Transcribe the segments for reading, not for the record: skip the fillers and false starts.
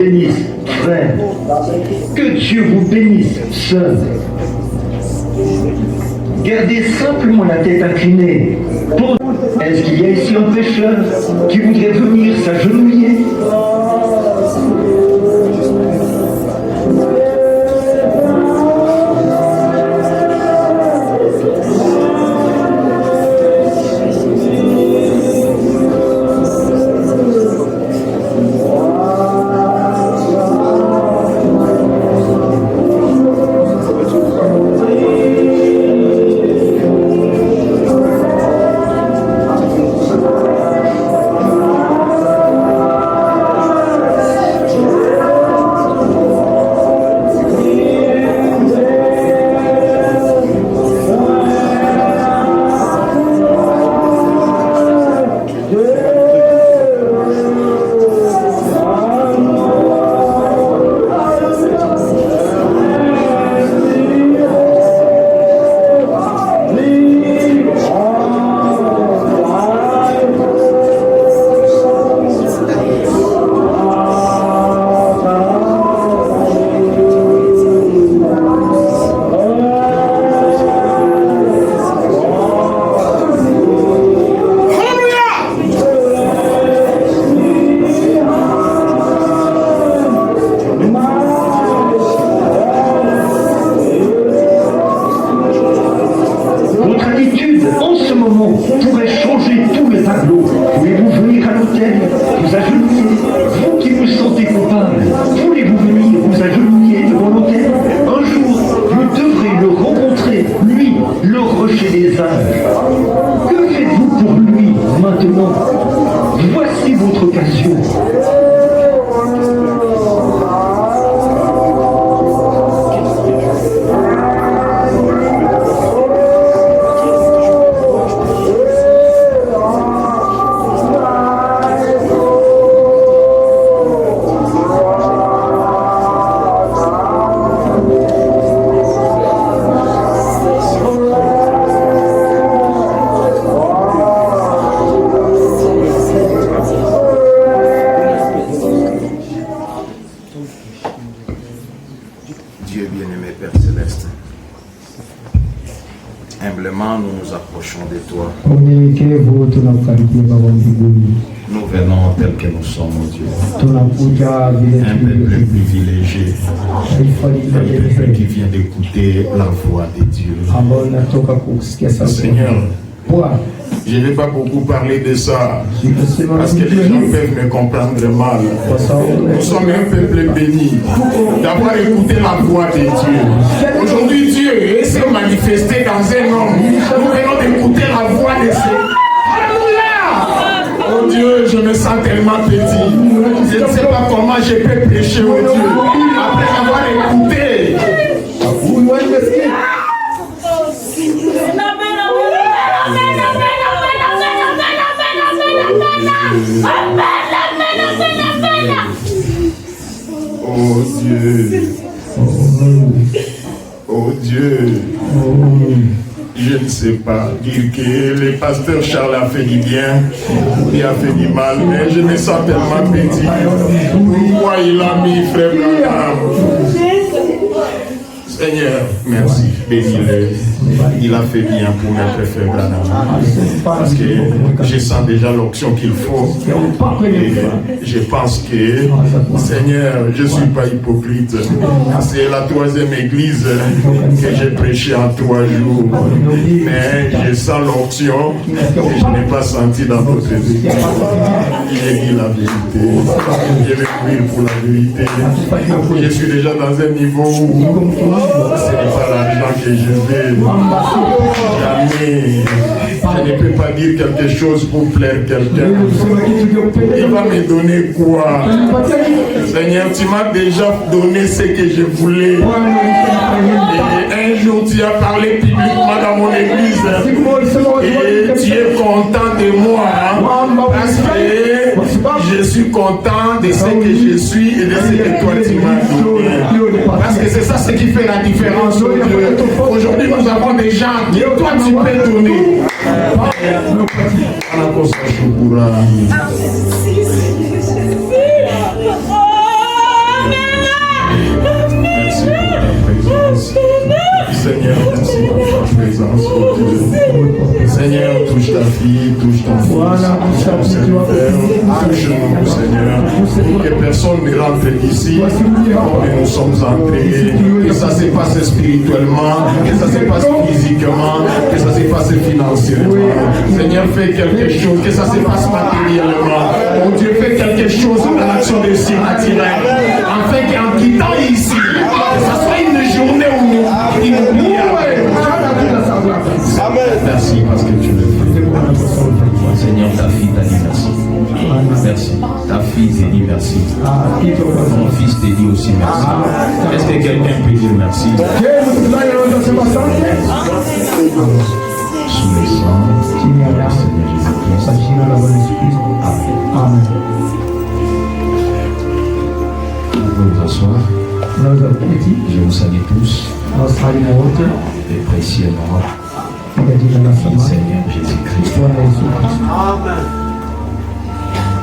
bénisse, frère. Que Dieu vous bénisse, sœur. Gardez simplement la tête inclinée. Est-ce qu'il y a ici un pécheur qui voudrait venir s'agenouiller? Nous venons tel que nous sommes, oh Dieu. Un peuple privilégié. Un peuple qui vient d'écouter la voix de Dieu. Seigneur, je ne vais pas beaucoup parler de ça, parce que les gens peuvent me comprendre mal. Nous sommes un peuple béni d'avoir écouté la voix de Dieu. Aujourd'hui, Dieu s'est manifesté dans un homme. Nous venons d'écouter la voix de Dieu. Oh Dieu, je me sens tellement petit. Je ne sais pas comment je peux prêcher, oh Dieu, après avoir écouté. Oh Dieu. Oh Dieu. Je ne sais pas dire que le pasteur Charles a fait du bien, il a fait du mal, mais je me sens tellement petit. Pourquoi il a mis frère Branham? Seigneur, merci, bénis-le. Il a fait bien pour notre frère Branham. Parce que je sens déjà l'onction qu'il faut. Et je pense que, Seigneur, je ne suis pas hypocrite. C'est la 3e église que j'ai prêché en 3 jours. Mais je sens l'onction que je n'ai pas senti dans d'autres églises. J'ai dit la vérité. Je vais prier pour la vérité. Je suis déjà dans un niveau où ce n'est pas l'argent que je veux. Jamais. Je ne peux pas dire quelque chose pour plaire quelqu'un. Il va me donner quoi? Seigneur, tu m'as déjà donné ce que je voulais. Et un jour, tu as parlé publiquement dans mon église. Et tu es content de moi. Parce que je suis content de ce que je suis et de ce que toi tu m'as donné. Parce que c'est ça ce qui fait la différence. Aujourd'hui, nous avons des gens qui toi tu peux donner. ta fille, touche ton fils, touche ton serviteur, touche-nous, Seigneur, pour que personne ne rentre ici comme nous sommes entrés, que ça se passe spirituellement, que ça se passe physiquement, que ça se passe financièrement. Seigneur, fais quelque chose, que ça se passe matériellement. Oh Dieu, fais quelque chose dans l'action de surnaturel, afin qu'en quittant ici, que ça soit une journée où inoubliable. Amen. Merci parce que tu le fais. Seigneur, ta fille t'a dit merci. Merci. Ta fille t'a dit merci. Ton fils t'a dit aussi merci. Est-ce que quelqu'un peut dire merci? Sous le sang du Seigneur Jésus-Christ. Amen. Vous pouvez vous asseoir. Je vous salue tous. Et précisément du Seigneur Jésus-Christ.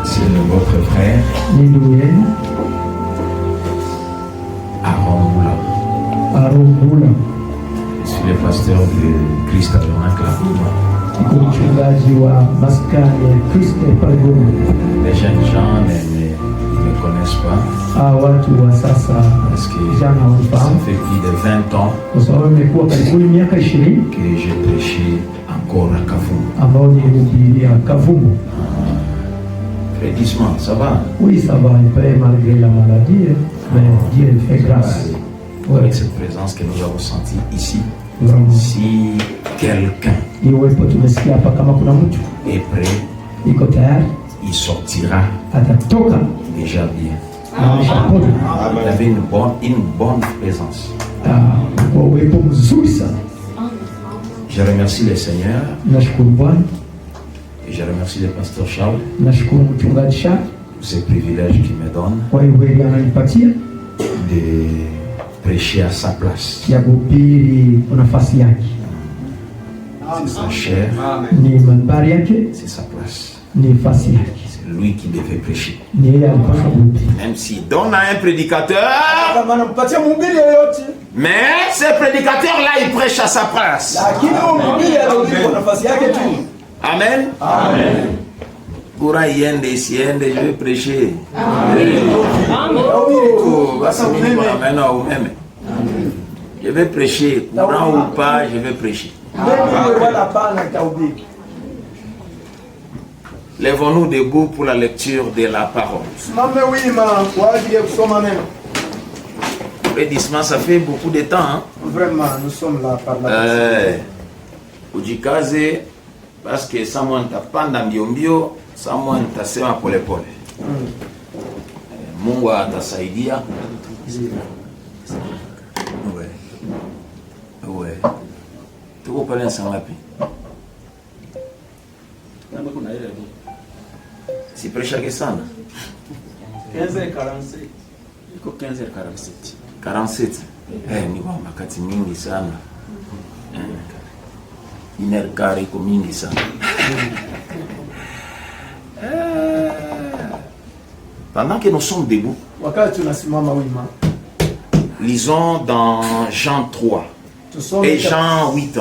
C'est votre frère Aaron Moula. Je suis le pasteur de Christ Tabernacle à Goma. Les jeunes gens ne me connaissent pas. Parce que ça fait plus de 20 ans que j'ai prêché encore à Kavumu. Prédisement, ça va? Oui, ça va un peu malgré la maladie, mais Dieu fait grâce. Avec cette présence que nous avons sentie ici, si quelqu'un est prêt, il sortira déjà bien. Il avait une bonne présence. Je remercie le Seigneur et je remercie le pasteur Charles pour ce privilège qu'il me donne de prêcher à sa place. C'est sa chair, c'est sa place. C'est lui qui devait prêcher. Même s'il donne à un prédicateur, mais ce prédicateur-là, il prêche à sa place. Amen. Amen. Je vais prêcher. Je vais prêcher. Courant ou pas, je vais prêcher. Lèvons-nous debout pour la lecture de la parole. Prédisement, ça fait beaucoup de temps. Hein? Vraiment, nous sommes là par la Ujikaze, parce que ça m'a panda mbio, ça m'a tasema pole pole. Mungu atasaidia. Ouais. Tuko pale na sangapi? Si prêcha que sana. 15h47. Iko 15h47. 47. Ni kwa makati mingi sana. Inerkari iko mingi sana. Pendant que nous sommes debout, lisons dans Jean 3 et Jean 8,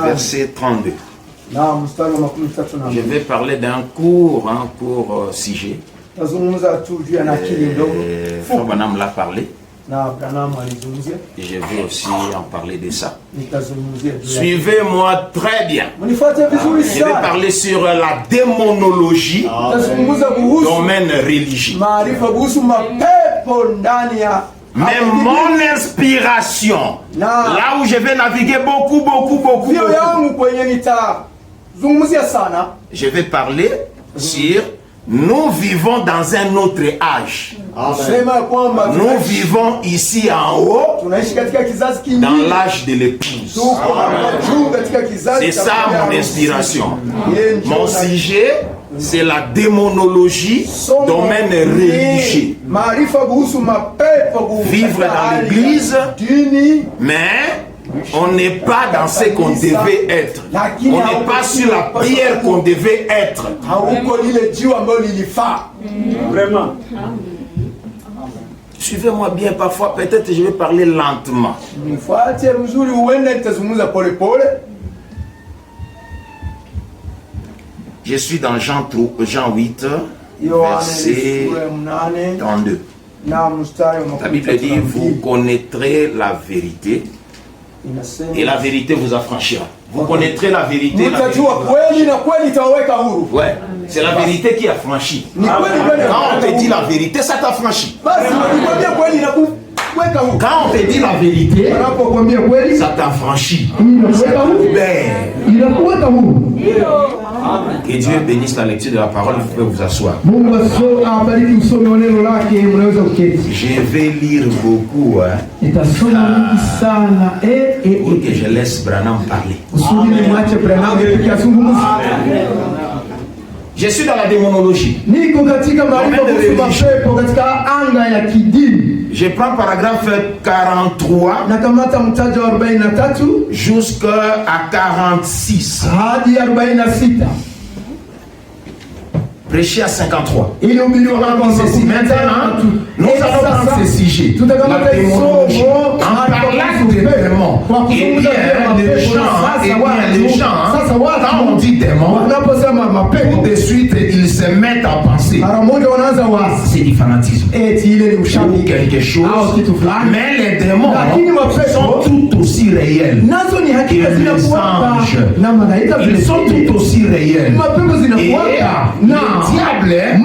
verset 32. Je vais parler d'un court sujet. Frère Branham l'a parlé. Et je vais aussi en parler de ça. Suivez-moi très bien. Je vais parler sur la démonologie, domaine religieux. Mais mon inspiration, là où je vais naviguer beaucoup, je vais parler sur nous vivons dans un autre âge. Nous vivons ici en haut, dans l'âge de l'épouse. C'est ça mon inspiration. Mon sujet, c'est la démonologie, domaine religieux. Vivre dans l'église, mais on n'est pas dans ce qu'on devait être. On n'est pas sur la prière qu'on devait être. Vraiment. Suivez-moi bien, parfois peut-être je vais parler lentement. Je suis dans Jean 8, verset 32. La Bible dit, vous connaîtrez la vérité et la vérité vous affranchira. Vous connaîtrez la vérité. Ouais, c'est la vérité qui affranchit. Quand on te dit la vérité, ça t'affranchit. Quand on te dit la vérité, ça t'affranchit. Que Dieu bénisse la lecture de la parole. Vous pouvez vous asseoir. Je vais lire beaucoup pour que je laisse Branham parler. Je suis dans la démonologie. Je prends paragraphe 43 jusqu'à 46. Prêcher à 53. Maintenant, nous allons prendre ce sujet. La démonologie. En parlant de démons, les gens, quand on dit démon, tout de suite, ils se mettent à penser. C'est du fanatisme. Ou quelque chose. Mais les démons sont tout aussi réels que les anges. Ils sont tout aussi réels. Et le diable est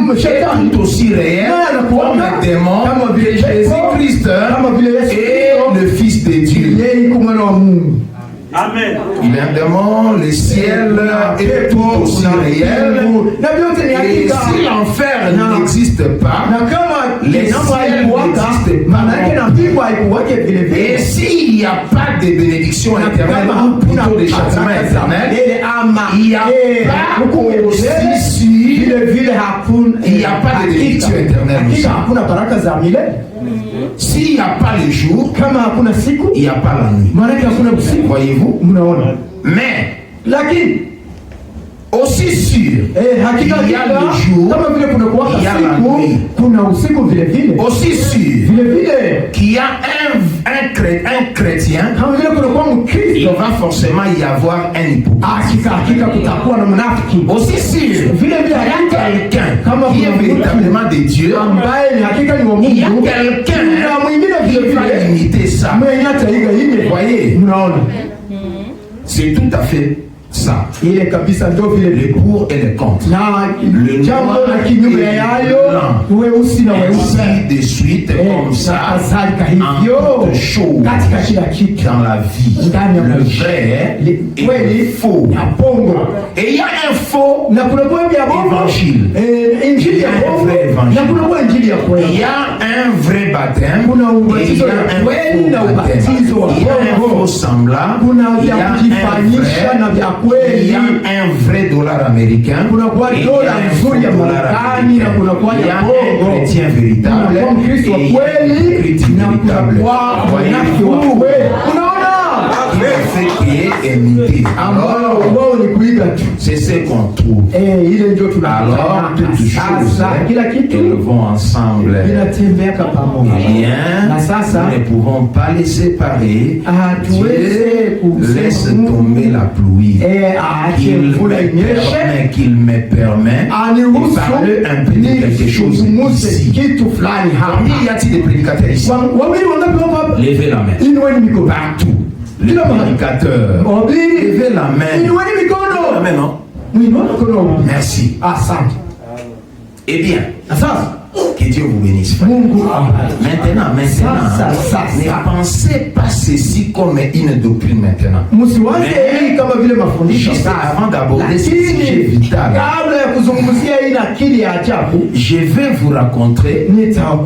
tout aussi réel comme le démon de Jésus-Christ et le Fils de Dieu. Amen. Il est un démon, le ciel est tout aussi réel. Et si l'enfer n'existe pas, les ciels n'existent pas. Et s'il n'y a pas de bénédiction éternelle, ou plutôt de châtiment éternel, il n'y a pas aussi il n'y a pas de bénédiction éternelle. S'il n'y a pas le jour, il n'y a pas la nuit. Voyez-vous? Mais aussi sûr, il y a le jour, il y a la nuit. Aussi sûr qu'il y a un chrétien, il va forcément y avoir un hypocrite. Aussi sûr qu'il y a quelqu'un qui est véritablement de Dieu, il y a quelqu'un qui va imiter ça. Voyez, c'est tout à fait ça. Le pour et le contre. Le noir et le blanc. Ainsi de suite comme ça. En toute chose dans la vie. Le vrai et le faux. Et il y a un faux évangile. Il y a un vrai évangile. Il y a un vrai baptême. Et il y a un faux baptême. Il y a un faux semblant. Il y a un vrai. Il y a un vrai dollar américain, il y a un faux dollar américain, il y a un chrétien véritable et un chrétien véritable. Voyez-vous, fait qui est imité. C'est ce qu'on trouve. Alors, toutes choses, elles vont ensemble. Bien, nous ne pouvons pas les séparer. Dieu laisse tomber la pluie. Qu'il me permet de parler un peu de quelque chose ici. Combien y a-t-il de prédicateurs ici? Levez la main. Partout. Les prédicateurs. Levez la main. La main, non? Merci. Eh bien, que Dieu vous bénisse. Maintenant, ne pensez pas ceci comme une doctrine maintenant. Mais juste avant d'aborder ce sujet vital, je vais vous raconter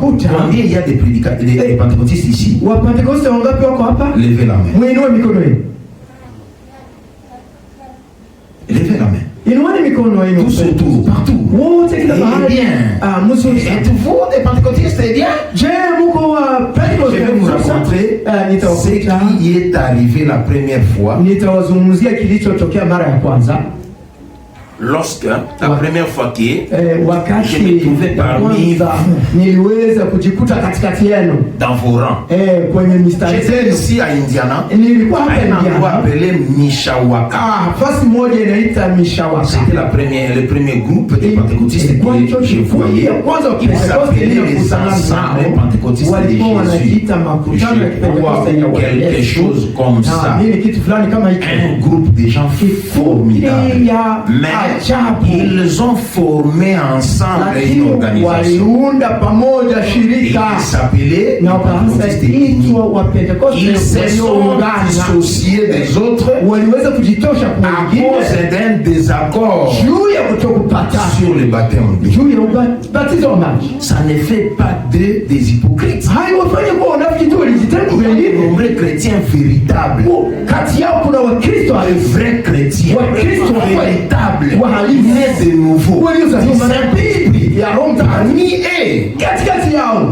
combien il y a des prédicateurs, des pentecôtistes ici. Levez la main. Levez la main. Tous autour, partout. Eh bien, êtes-vous des pentecôtistes? Eh bien, je vais vous raconter ce qui est arrivé la première fois. lorsque la première fois que wakati je me trouvais parmi kwanza niliweza kujikuta katikati yenu dans vos rangs. kwenye mistari J'étais zenu. ici à Indiana, Nilikuwa à hapa un endroit Indiana. appelé Mishawaka. Fasi moja inaita Mishawaka. C'était le premier groupe de pentecôtistes que je voyais. Ils s'appelaient les ensembles pentecôtistes de Jésus. Je crois quelque chose comme ça. Un groupe de gens formidables. Mais ils ont formé ensemble une organisation. Ils s'appelaient les pentecôtistes unis. Ils se sont dissociés des autres à cause d'un désaccord sur le baptême. Ça ne fait pas d'eux des hypocrites. Il y a de nombreux chrétiens véritables. Les vrais chrétiens véritables, nés de nouveau. Parmi eux,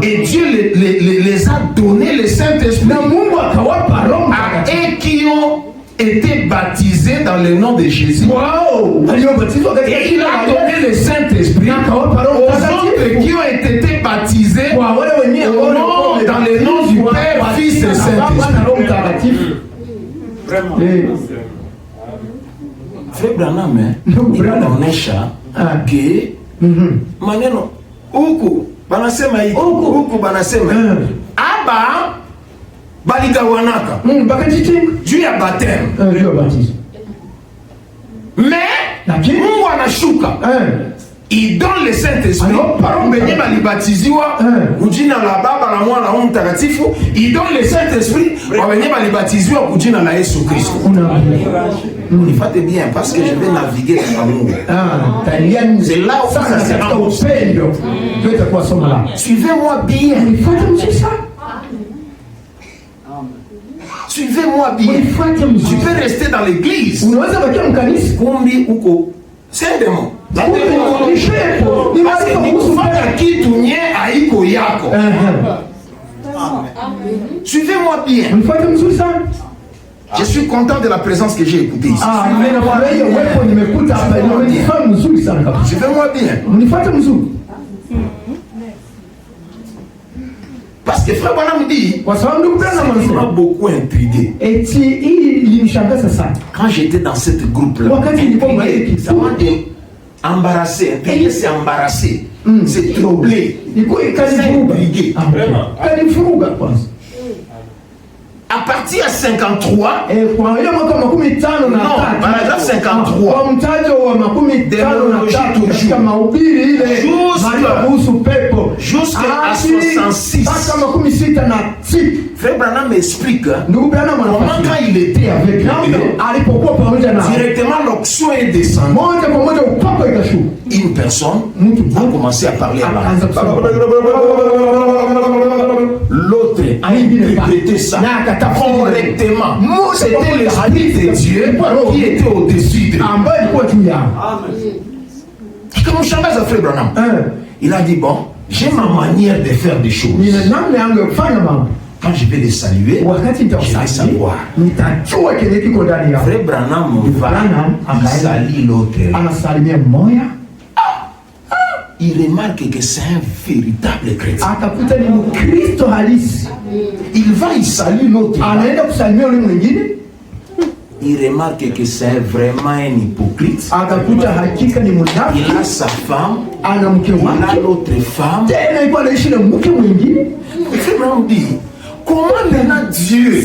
et Dieu les a donné le Saint-Esprit à eux qui ont été baptisés dans le nom de Jésus. Et il a donné le Saint-Esprit aux autres qui ont été baptisés dans le nom du Père, Fils et Saint-Esprit. Frère Branham, il anaonyesha que maneno huku banasema hiki huku banasema aba baligawanaka juu ya baptême, mais Mungu anashuka il donne le Saint-Esprit benye balibatiziwa kujina la Baba na Mwana na Mtakatifu. Il donne le Saint-Esprit benye balibatiziwa kujina la Yesu Kristo. Unifate bien parce que je vais naviguer dans l'amour. C'est là où ça se rend. Suivez-moi bien. Suivez-moi bien. Tu peux rester dans l'église. Kumbi uko. C'est un démon. Parce que nikufanya kitu nye haiko yako. Suivez-moi bien. Je suis content de la présence que j'ai écoutée ici. Suivez-moi bien. Parce que frère Branham dit, ça m'a beaucoup intrigué. Quand j'étais dans cette groupe-là, ça m'a embarrassé. Intrigué, c'est embarrassé. C'est troublé. C'est intrigué. À partir de 53, non, paragraphe 53, jusqu'à 66. Frère Branham m'explique comment quand il était avec lui, directement l'onction est descendue. Une personne a commencé à parler à l'autre a interprété ça correctement. C'était l'Esprit de Dieu qui était au-dessus de lui. Comme Chambaz a fait Branham, il a dit bon, j'ai ma manière de faire des choses. Quand je vais les saluer, je vais savoir. Frère Branham va saluer l'autre. Il remarque que c'est un véritable chrétien. Il va y saluer l'autre. Il remarque que c'est vraiment un hypocrite. Il a sa femme, il a l'autre femme. Il fait même dire, comment maintenant Dieu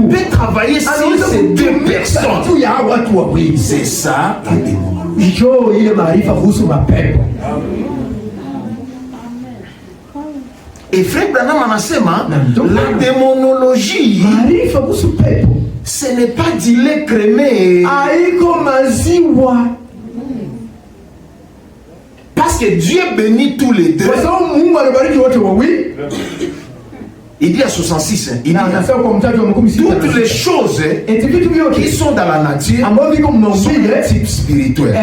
peut travailler sur ces deux personnes? C'est ça la démonologie. Et frère Branham anasema la démonologie, ce n'est pas du lait crémé. Parce que Dieu bénit tous les deux. Il dit à 66, il dit toutes les choses qui sont dans la nature sont de type spirituel.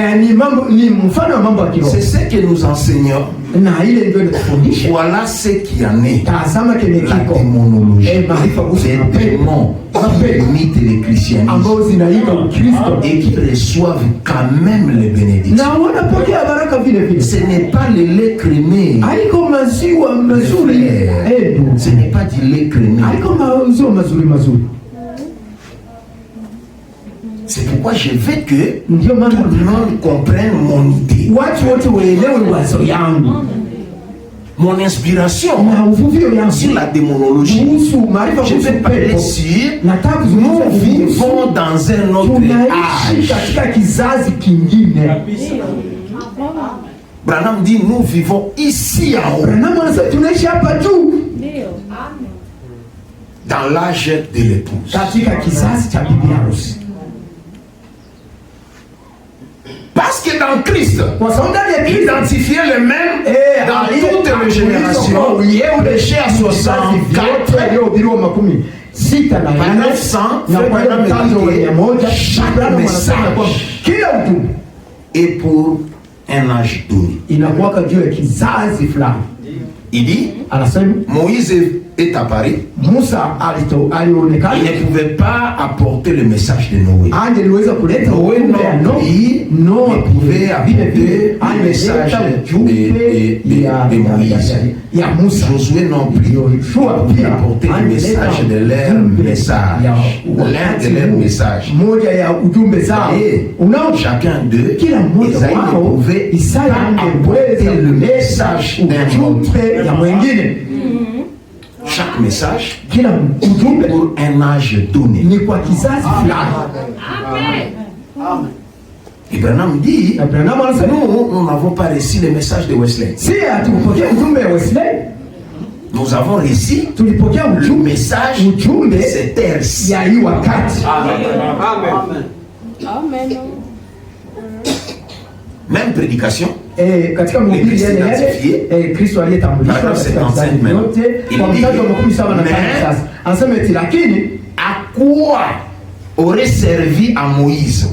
C'est ce que nous enseignons na ile ndio inafundisha. Voilà ce qui en est. Tazama kile La kiko démonologie, maarifa kuhusu les mapepo démons qui imitent le christianisme ambao zinaiga Ukristo et qui reçoivent quand même les bénédictions. na wanapokea baraka vile vile. Ce n'est pas le lait crémé. Haiko maziwa mazuri, Ce n'est pas du lait crémé. haiko maziwa mazuri. C'est pourquoi je veux que Ndio maana tout le monde comprenne mon idée, watu wote waelewe wazo yangu mon inspiration na uvuvio yangu sur la démonologie. kuhusu maarifa Je kuhusu vais parler pepo. sur Nataka nous kuzungumza kuhusu vivons dans un autre tunaishi âge. katika kizazi kingine. Branham dit nous vivons ici en haut, Branham anasema tunaishi hapa juu dans l'âge de l'épouse. katika kizazi cha bibi harusi, Parce que dans Christ, kwa sababu ndani ya Kristo identifier le même dans toutes les générations, péché à 64, aliohubiriwa makumi sita na par nne 900, na kwa hiyo mtanzo wa 100 chaque Branham anasema kwamba message kila ujumbe est pour un âge donné. inakuwaka juu ya kizazi fulani. Il dit, Anasema Moïse est apparu, Musa alionekana, il ne pouvait pas apporter le message de Noé. angeliweza kuleta Noé ujumbe ya non plus Noa ne pouvait vile vile apporter le message angeleta ujumbe de Moïse. ya Musa. Josué non plus ne pouvait apporter le message de leur message. L'un de leurs messages. moja ya ujumbe zao. Et Unaona, chacun d'eux, kila mmoja Isaïe ne wao pouvait Isaya pas angeweza apporter le message d'un autre. ujumbe ya mwingine. Chaque message Kila ujumbe pour un âge donné. ni kwa kizazi fulani. Et Branham dit, Na Branham anasema nous n'avons pas reçu le message de Wesley. si hatukupokea ujumbe wa Wesley, Nous avons reçu tulipokea le ujumbe message ujumbe de cette ère-ci. ya hii wakati. Même prédication, Katika mhubiri yale yale Kristo aliyetambulishwa Paragraphe katika 75 vizazi vyote kwa mstari wa 75 sasa anasema eti lakini à quoi aurait servi à Moïse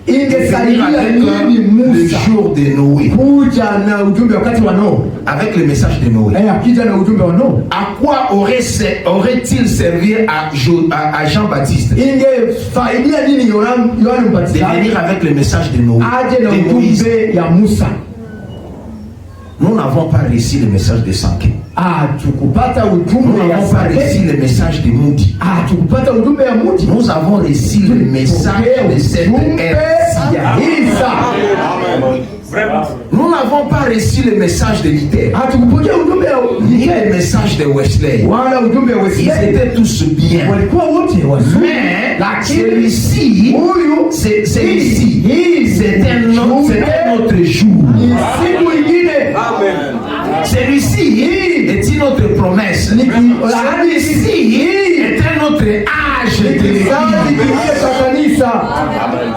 de venir ingesaidia avec nini le Musa jour de Noé, kuja na ujumbe wakati wa Noa, avec le message de Noé? akija na ujumbe wa Noa, À quoi aurait-il servi à Jean-Baptiste de ingefaidia nini Yohana Mbatizaji venir avec le message de Noé, aje na de Moïse? ujumbe ya Musa? Nous n'avons pas reçu le message de Sanké. Tukupata Nous ujumbe ya n'avons pas reçu Sake, le message de Moudi. tukupata ujumbe ya Muti, Nous avons reçu le message de cette ujumbe ère. ya Isa. Nous n'avons pas reçu le message de Luther, Hatukupokea ujumbe ni ya le message de Wesley. wala ujumbe wa Ils Wesley, étaient tous bien. walikuwa wote wazuri, Mais lakini celui-ci, huyu celui-ci, hii c'était notre jour. ni siku ingine. Celui-ci est une autre promesse. Celui-ci est un autre âge de Kizazi vie. kingine cha kanisa.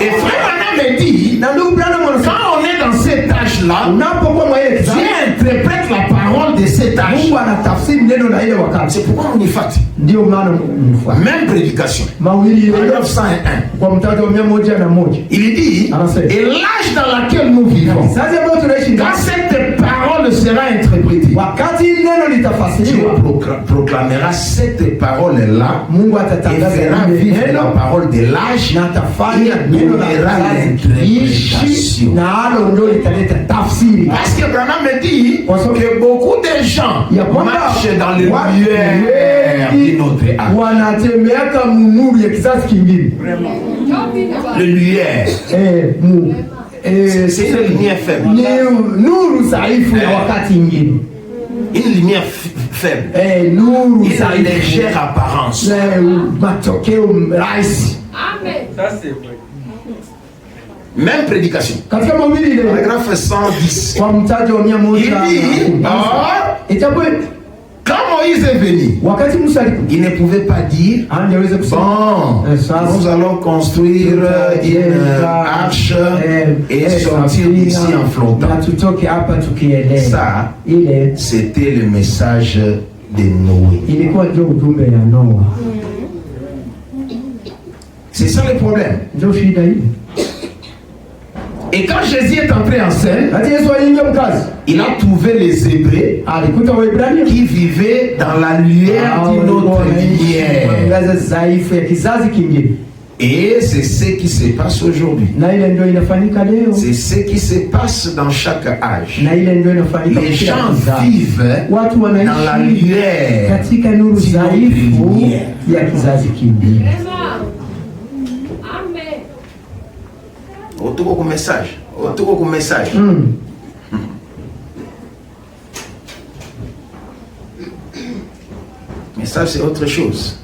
Et frère Branham me dit, Na ndugu Branham anasema quand on est dans cet âge-là, unapokuwa mwa ile kizazi, Dieu interprète la parole de cet âge. Mungu anatafsiri neno la ile wakati. C'est pourquoi on y fait. Ndio maana mfuata Même prédication. mawili ile Paragraphe 101. kwa mtajo 101. Il dit, Ah, c'est- et l'âge dans lequel nous vivons, Sasa ambayo tunaishi quand ndani, cette parole sera interprétée, wakati neno Dieu litafasiriwa, proclamera cette parole-là Mungu et atatangaza fera ile vivre la neno parole de l'âge na atafanya neno la donnera kizazi ishi, l'interprétation. na halo ndio litaleta tafsiri. Parce que Branham me dit Parce que que beaucoup de gens ya kwamba marchent dans les watu lumières wengi de notre âge. wanatembeaka munuru ya kizazi kingine. Les lumières, c'est une lumière faible. ni nuru dhaifu ya wakati ingine, Une lumière faible. nuru Une dhaifu, légère apparence. matokeo rahisi. Même prédication. Katika mawili ile Paragraphe 110. kwa mtajo wa 100 Il dit, or, itakuwa quand Moïse est venu, wakati Musa alikuja il ne pouvait pas dire, angeweza kusema bon, nous allons construire une arche et sortir d'ici en flottant. na tutoke hapa tukielea. Ça, Ile c'était le message de Noé. ilikuwa ndio ujumbe ya Noa. C'est ça le problème. Ndio shida hii. Et quand Jésus est entré en scène, il a trouvé les Hébreux qui vivaient dans la lumière d'une autre lumière. Et c'est ce qui se passe aujourd'hui. C'est ce qui se passe dans chaque âge. Les gens vivent dans la lumière d'une autre lumière. Autour message. Autour message. Message, c'est autre chose.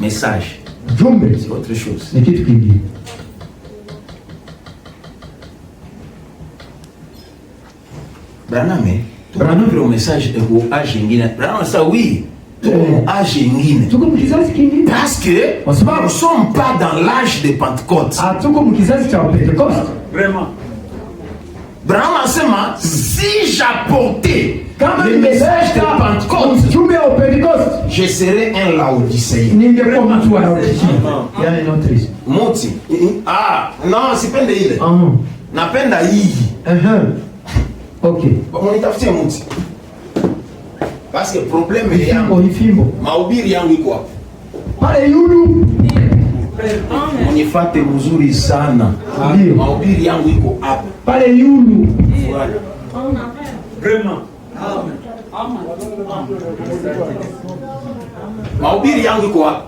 Message, c'est autre chose. Branham, le message est au âge ingine. Branham, ça oui. Âge ingine. Parce que nous ne sommes pas dans l'âge de Pentecôte. Vraiment. Branham enseignement, si j'apportais le message de Pentecôte, je serais un laodicéen. Moti. Ah, non, c'est pas de ile. Napenda hii. Ok. Bon, on tafsiri Moti. Parce que problème est mahubiri yangu iko hapo. Pale yulu. Unifate mzuri sana. Mahubiri yangu iko hapo. Pale yulu. Vraiment. Mahubiri yangu iko hapo.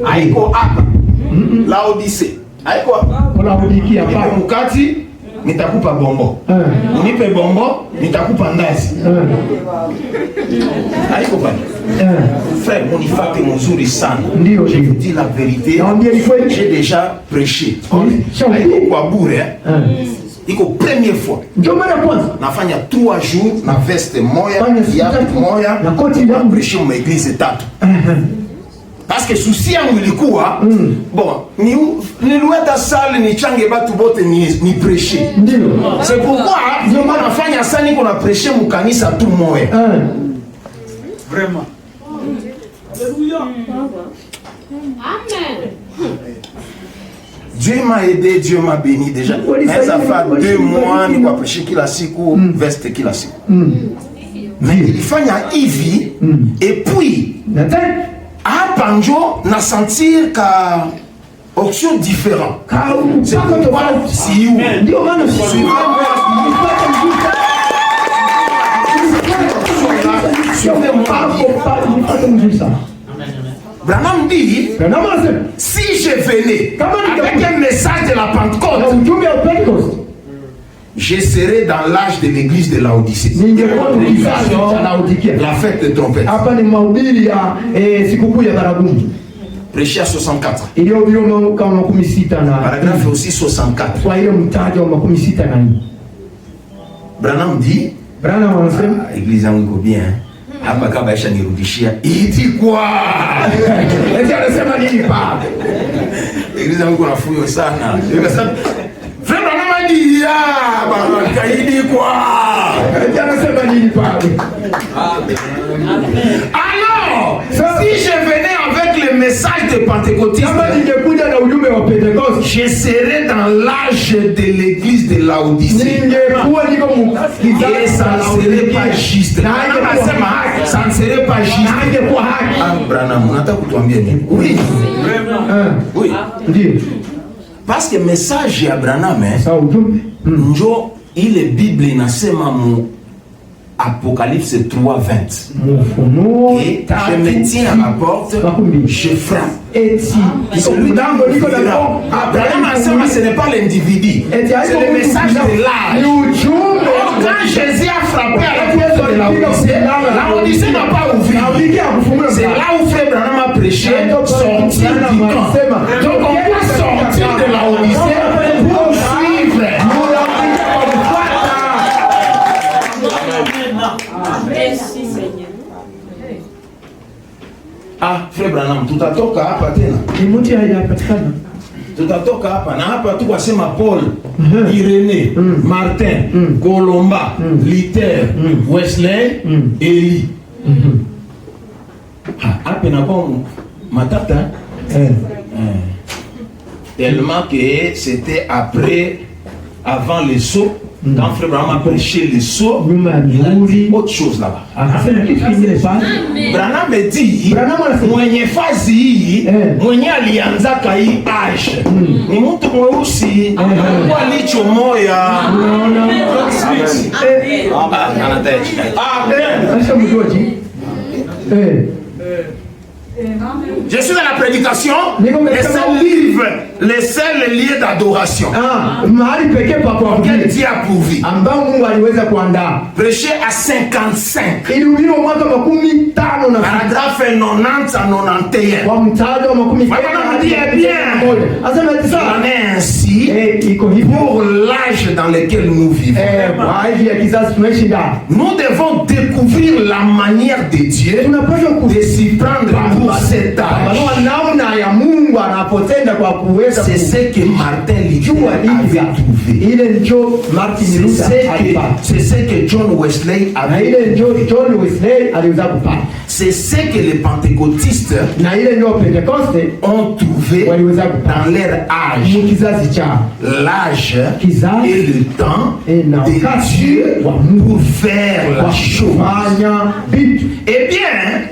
Haiko hapa. Laodicea. Haiko hapa. Unaudikia hapa. Mkati nitakupa bombo. Unipe bombo nitakupa ndazi. Haiko pale. Frère, unifate mzuri sana. Ndio, je vous dis la vérité. J'ai déjà prêché. Haiko kwa bure. Iko première fois. Ndio mara kwanza. Nafanya 3 jours na veste moya, viatu moya, na koti yangu prêcher mu église tatu. Parce que souci yangu ilikuwa bon, niliweta sali nichange batu bote ni prêcher. Ndio. C'est pourquoi ndio maana nafanya sali niko na prêcher mu kanisa tu moya. Vraiment. Alléluia. Amen. Dieu m'a aidé, Dieu m'a béni déjà. Mais ça fait 2 mois ni kwa prêcher kila siku, veste kila siku. Mais ilifanya hivi et puis hapa njo na sentir ka option différent. C'est pourquoi si vous ndio maana Branham dit, si je venais avec un message de la Pentecôte, je serai dans l'âge de l'église de Laodicée. La fête de trompette. Prêché à 64. Paragraphe aussi 64. Branham dit, l'église en bien. Hapa kama aisha nirudishia iti kwa eti anasema nini pa Igrizi yangu na fuyo sana nikasema frère Branham dit ya baba kaidi kwa eti anasema nini pa alors si je venais avec le message de Pentecôtiste je serais dans l'âge de l'église de Laodicée et ça ne serait pas juste. Ça ne serait pas juste. Ah, Branham, on a kutuambia nini? Oui. Oui. Parce que message ya Branham njo ile Bible inasema mu Apocalypse 3:20. Et je me tiens à la porte, je frappe. Branham asema ce n'est pas l'individu, c'est le message de l'âge. Quand Jésus a frappé à la porte de Laodicée n'a pas ouvert. C'est là où Frère Branham a prêché, sortir du camp. Donc on peut sortir de Laodicée pour suivre. Merci Seigneur. Ah, Frère Branham, tutatoka hapa tena. Tutatoka hapa na hapa tu wasema Paul, Irénée, Martin, Colomba, Luther, Wesley, Eli. Hapa na kwa matata Tellement que c'était avant le saut. Quand Frère Branham a prêché le saut, il a dit autre chose là-bas. Branham me dit, mwenye fazi, mwenye alianza kai age. Ni mtu mweusi, kwa licho moya. Je suis dans la prédication, les seuls lieux d'adoration. Quel Dieu a pourvu. Prêcher à 55. Paragraphe 90 à 91. Il en est ainsi pour l'âge dans lequel nous vivons. Nous devons découvrir la manière de Dieu de s'y prendre pour cet âge. C'est ce que Martin Luther avait trouvé. C'est ce que John Wesley avait trouvé. C'est ce que les pentecôtistes ont trouvé dans leur âge. L'âge et le temps de Dieu pour faire la chose. Eh bien,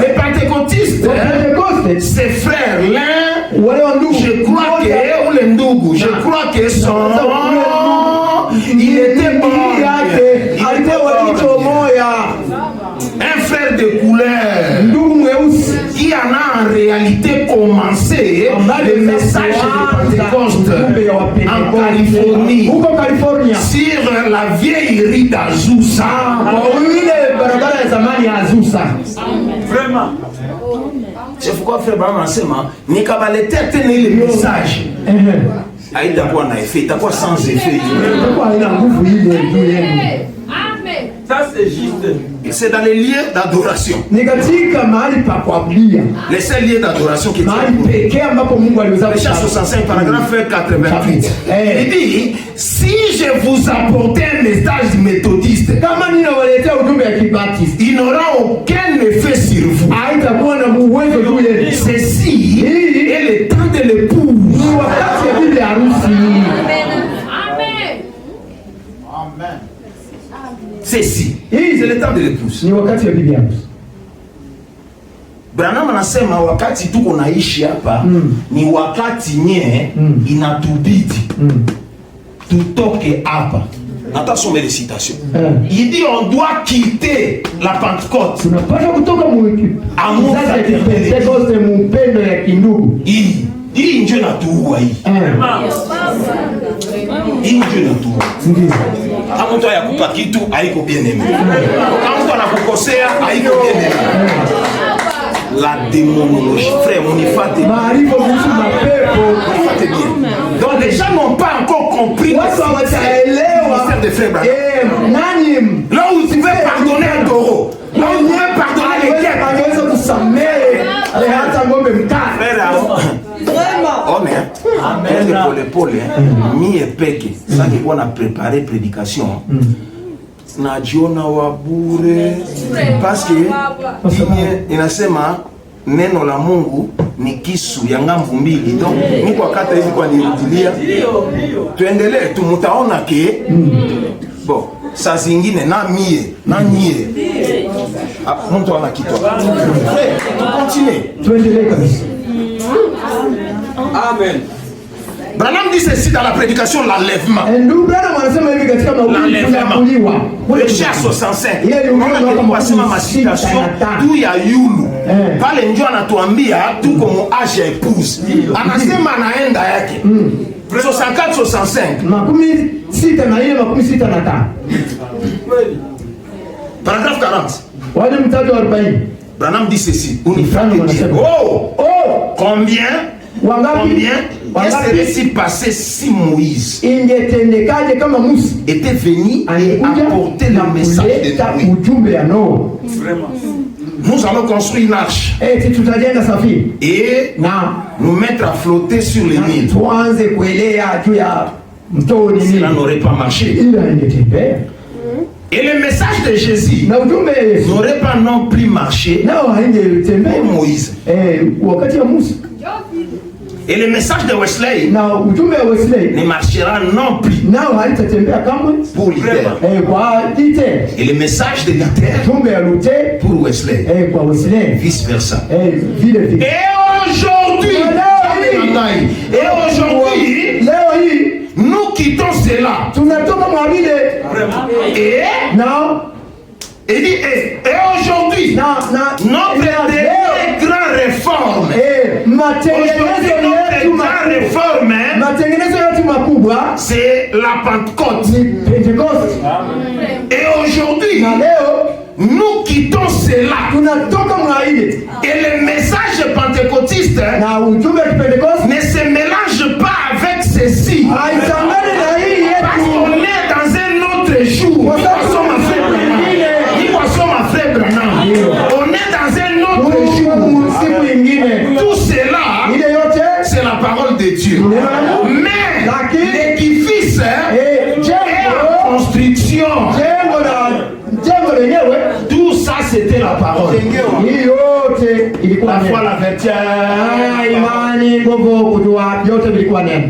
les pentecôtistes, ses frères, l'un, je crois que il était mort. Un frère de couleur qui en a en réalité commencé le message de Pentecôte en Californie sur la vieille rue d'Azusa. Vraiment. C'est pourquoi Frère Branham enseignement, ni kabale tête ni le message. Aïda quoi na effet, t'as quoi sans effet. Ça c'est juste. C'est dans les lieux d'adoration. Les seuls lieux d'adoration qui sont. Chant 65, paragraphe 88. Il dit, si je vous apportais un message méthodiste, il n'aura aucun effet sur vous. Ceci est le temps de l'épouse. Amen. Ceci, c'est le temps de l'épouse. Branham anasema wakati tuko naishi hapa ni wakati nye inatubidi tutoke hapa. Attention mes citations. Il dit on doit quitter la Pentecôte. Hii ndio natuua hii. Hii ndio natuua. Kama mtu ayakupa kitu haiko bien aimé. Kama mtu anakukosea haiko bien aimé. La démonologie, frère, on y fait bien. Donc les gens n'ont pas encore compris le mystère de Frère Branham. Là où tu veux pardonner un taureau, là où tu veux pardonner les guerres. Oh mais, pour les mi et peke, ça qui on a préparé prédication. Najiona wabure parce que inasema neno la Mungu ni kisu ya ngamvu mbili. Donc niko akata hivi kwa nirudilia. Tuendelee tu mtaona ke bon saa zingine na mie na nyie. Mtu ana kitu. Continue. Tuendelee kabisa. Amen. Branham dit ceci dans la prédication, l'enlèvement. L'enlèvement. Le chien 65. Ma citation, tout y a yulu. Pale ndio anatuambia tu como age épouse. Anasema naenda yake. 64 65. Paragraphe 40. Branham dit ceci. Oh! Combien est-ce passé si Moïse était venu et apporter le message de Noé? Nous allons construire une arche et nous mettre à flotter sur les Nil. Cela n'aurait pas marché. Et le message de Jésus n'aurait pas non plus marché pour Moïse. Et le message de Wesley na ujumbe wa Wesley ne marchera non plus nao haitatembea kamwe pour Luther. kwa Luther. Et le message de Luther Ujumbe ya Luther pour Wesley. kwa Wesley Vice versa. vile vile. Et aujourd'hui, leo hii nous quittons cela. tunatoka mwa vile Et na il dit, et aujourd'hui, notre dernière grande réforme. matengenezo yetu makubwa c'est la Pentecôte. ni Pentecost. Et aujourd'hui, Na leo nous quittons cela. tunatoka mwa ile Et le message pentecôtiste na ujumbe wa Pentecost ne se mélange pas avec ceci. haitangani na hii Parce yetu. qu'on est dans un autre jour. Nous sommes ma frère Branham. On est dans un autre jour. Siku ingine Tout cela, ile yote c'est la parole de Dieu. Mais l'édifice est en construction. jengo lenyewe Tout ça, c'était la parole. hii yote ilikuwa La foi, neno. la vertu. Imani, nguvu, kujua, yote vilikuwa neno.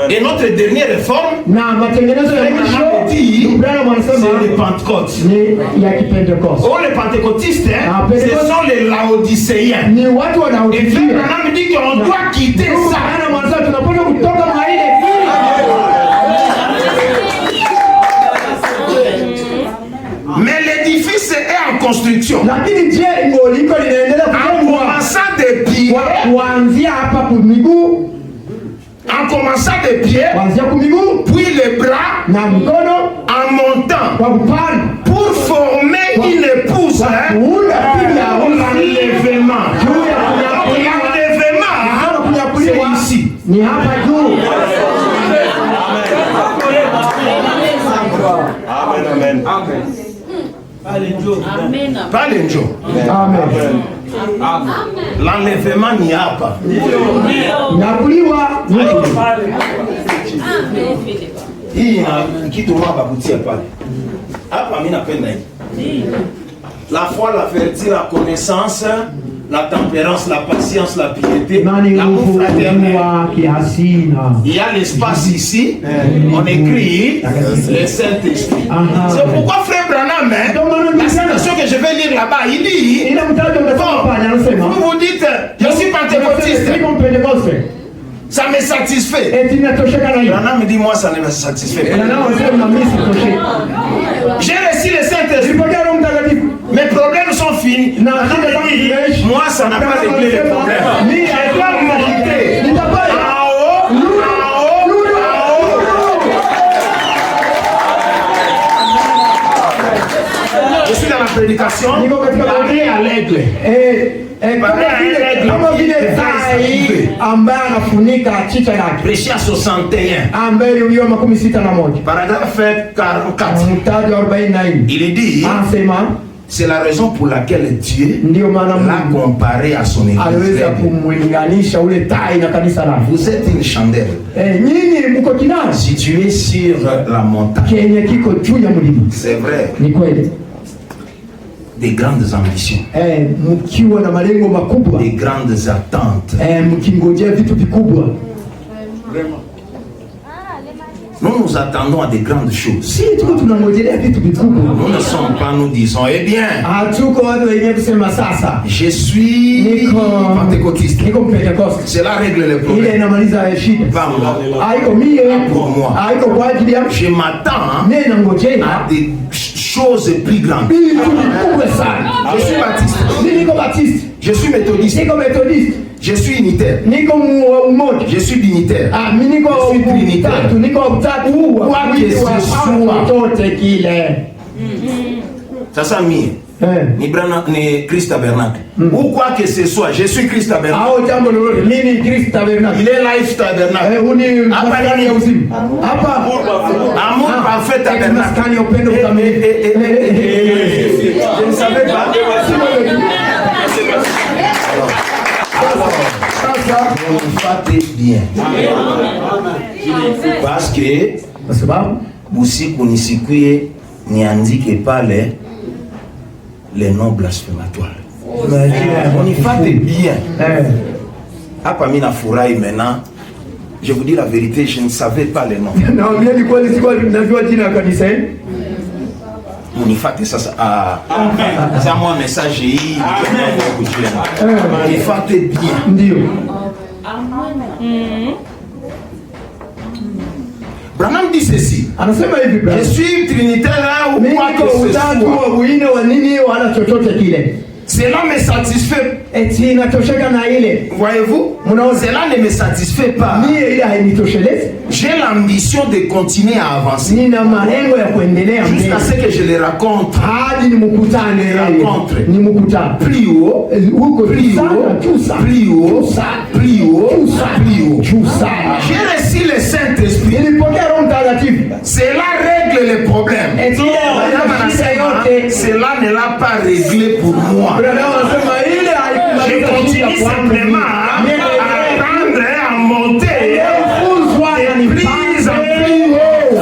Et notre dernière réforme, Na matengenezo ya mwisho Branham anasema c'est le Pentecôte. ni ya Kipentekoste. Oh, les pentecôtistes, ce Pentecôte. sont les laodicéens. Ni watu Et frère wanaotikia. Branham dit qu'on doit quitter ça. Branham anasema tunapaswa kutoka mwa ile. Mais l'édifice est en construction. Lakini jengo liko linaendelea En kujengwa. commençant des pieds, Kuanzia hapa kumiguu, en commençant des pieds, kuanzia kumiguu puis les bras, na mkono en montant, kwa kupanda. pour former une épouse. Kuunda bibi ya harusi. L'enlèvement. Juu ya kunyakuliwa. Hapa kunyakuliwa C'est ici. ni hapa juu. Pas les jours. Amen. L'enlèvement n'y a pas. Kunyakuliwa ni Hii na kitu mwaba kutia pale. Hapa mimi napenda hii. La foi, la vertu, la connaissance, la tempérance, la patience, la piété, imani, l'amour nguvu, fraternel. kujua, kiasina. Il y a l'espace ici, on écrit le Saint-Esprit. C'est pourquoi frère Branham, la citation que je vais lire là-bas, il dit, Ila mtajo umesoma pale anasema vous vous dites, je suis pentecôtiste, niko Pentecoste. ça me satisfait. Eti natosheka na hiyo. Branham dit, moi ça ne me satisfait Ila pas. nao wanasema na mimi sitosheki. J'ai reçu le Saint-Esprit, Nilipokea Roho Mtakatifu. mes problèmes sont finis. Na Branham shida zangu dit, zimeisha. moi ça n'a pas réglé les problèmes. Mimi Je dois monter nitapata. en haut, en haut, en haut. Je suis dans la prédication, Niko katika parler à l'aigle. kama vile tai ambaye anafunika chicha yake. Prêcher à 61. Ambaye ulio 61. Paragraphe 44. Mtaji wa 44. Il dit, Anasema c'est la raison pour laquelle Dieu ndio maana l'a Mungu comparé à son aliweza église. kumlinganisha ule tai na kanisa lake. Vous êtes une chandelle Nyinyi mko kinara située sur la montagne. kenye kiko juu ya mlima. C'est vrai, Ni kweli. des grandes ambitions, Mkiwa na malengo makubwa, des grandes attentes. mkingojea vitu vikubwa. Nous nous attendons à des grandes choses. Si tuko tunangojelea vitu vikubwa. Nous ne sommes pas, nous disons, eh bien, Hatuko watu wenyewe kusema sasa je suis pentecôtiste. niko Pentecost. Cela règle les Ile problèmes. inamaliza shida. Pas moi. Haiko mie, Pour moi. haiko kwa ajili ya Je m'attends mimi nangojea à des choses plus grandes. vitu vikubwa sana. Je suis baptiste. Mimi niko Baptiste, Je suis méthodiste. niko Methodist, Je suis unitaire. niko umoja. Je suis binitaire. Mimi niko Je suis trinitaire. utatu, niko utatu wa chochote kile. Sasa mie ni Christ Tabernacle. Ou quoi que ce soit, je suis Christ Tabernacle. Au jambo lolote, mimi Christ Tabernacle. Il est Life Tabernacle. Uni Hapa maskani ya uzima. Hapa Amour parfait Tabernacle. maskani ya upendo kamili. Je ne savais pas. Vous faites bien. Parce que Kwa sababu usiku nisikuye niandike pale les noms blasphématoires. On y fait bien. Hapa mimi nafurahi maintenant. Je vous dis la vérité, je ne savais pas les noms. Naambia ni kweli sikuwa najua jina ya kanisa hili. Munifate sasa. C'est moi message hii. Munifate bien. Ndio. Branham dit ceci. Anasema hivi brother. Je suis trinitaire ou quoi que ce utatu wa soit. wine wa nini wala chochote kile. Cela me satisfait. Eti inatosheka na ile. Voyez-vous? Cela ne me satisfait pas. Mie ile hainitoshelezi. J'ai l'ambition de continuer à avancer. Nina malengo ya kuendelea mbele. Jusqu'à ce que je les raconte. Hadi nimukutane yeye. Nimukutane. Plus haut. Huko Plus haut. Plus haut. Plus haut. Plus haut. J'ai reçu le Saint-Esprit. Nilipokea Roho Mtakatifu. Cela règle les problèmes. Cela ne l'a pas réglé pour moi. Je continue simplement à apprendre à monter de plus en plus haut.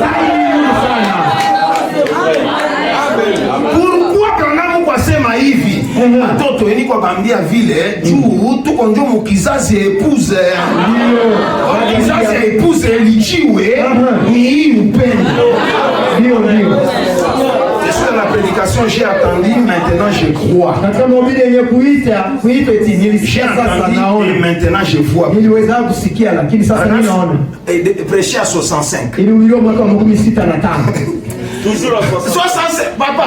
Pourquoi Branham kwasema hivi? Watoto eni kwa bambia vile juu tuko njo mukizazi épouse. Kizazi épouse elichiwe ni hii upendo. La prédication, j'ai attendu, maintenant je crois. J'ai attendu et maintenant je vois. Et prêcher à 65. Toujours à 65. Papa.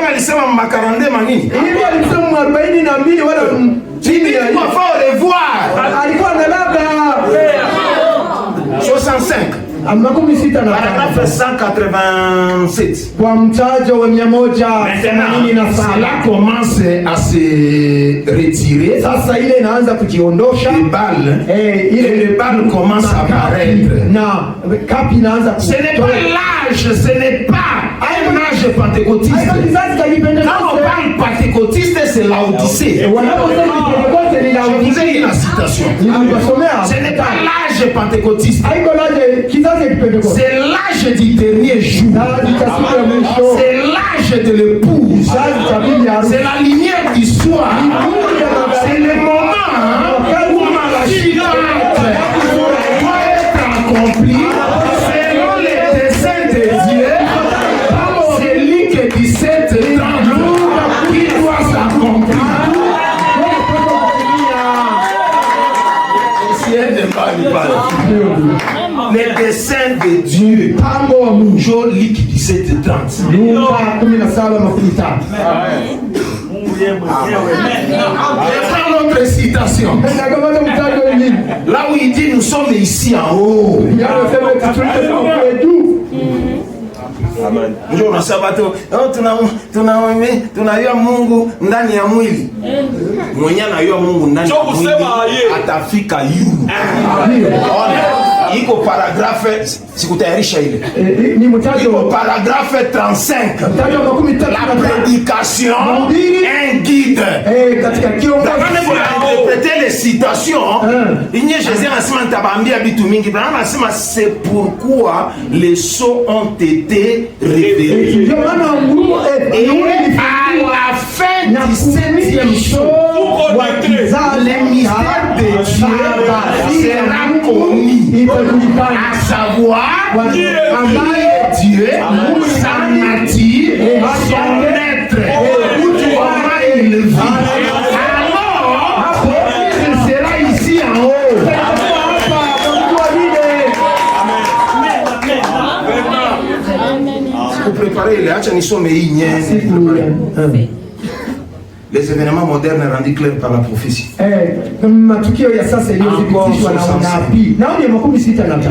Alisema makarande manini. Il doit faire revoir. 65. Paragraphe 187. Maintenant, cela commence à se retirer. Les balles, et les balles commencent à apparaître. Ce n'est pas l'âge, ce n'est pas un âge pentecôtiste. Quand on parle pentecôtiste, c'est l'Odyssée. Je vous ai dit la citation. Ce n'est pas l'âge pentecôtiste. C'est l'âge du dernier jour. C'est l'âge de l'épouse. C'est la lumière du soir. C'est le moment où Malachie doit être accompli selon les desseins de Dieu. C'est Luc 17 qui doit s'accomplir. Les desseins de Dieu. Toujours Luc 17 30. Je prends notre citation. Là où il dit nous sommes ici en haut. Ndio unasema tu tunayua Mungu ndani ya mwili. Mwenye anayua Mungu ndani ya mwili atafika yu. Iko paragrafe sikutayarisha ile. Iko paragrafe 35. La prédication un guide. Pour interpréter les citations, Igne Jésus anasema nitabambia vitu mingi. Anasema c'est pourquoi les sceaux ont été révélés. Et à la fin du 7e jour, les mystères de Dieu sera connu. À savoir Dieu, sa nature, son être, comment il vit. Alors, il sera ici en haut. Pour préparer les hachas, nous sommes les événements modernes rendus clairs par la prophétie.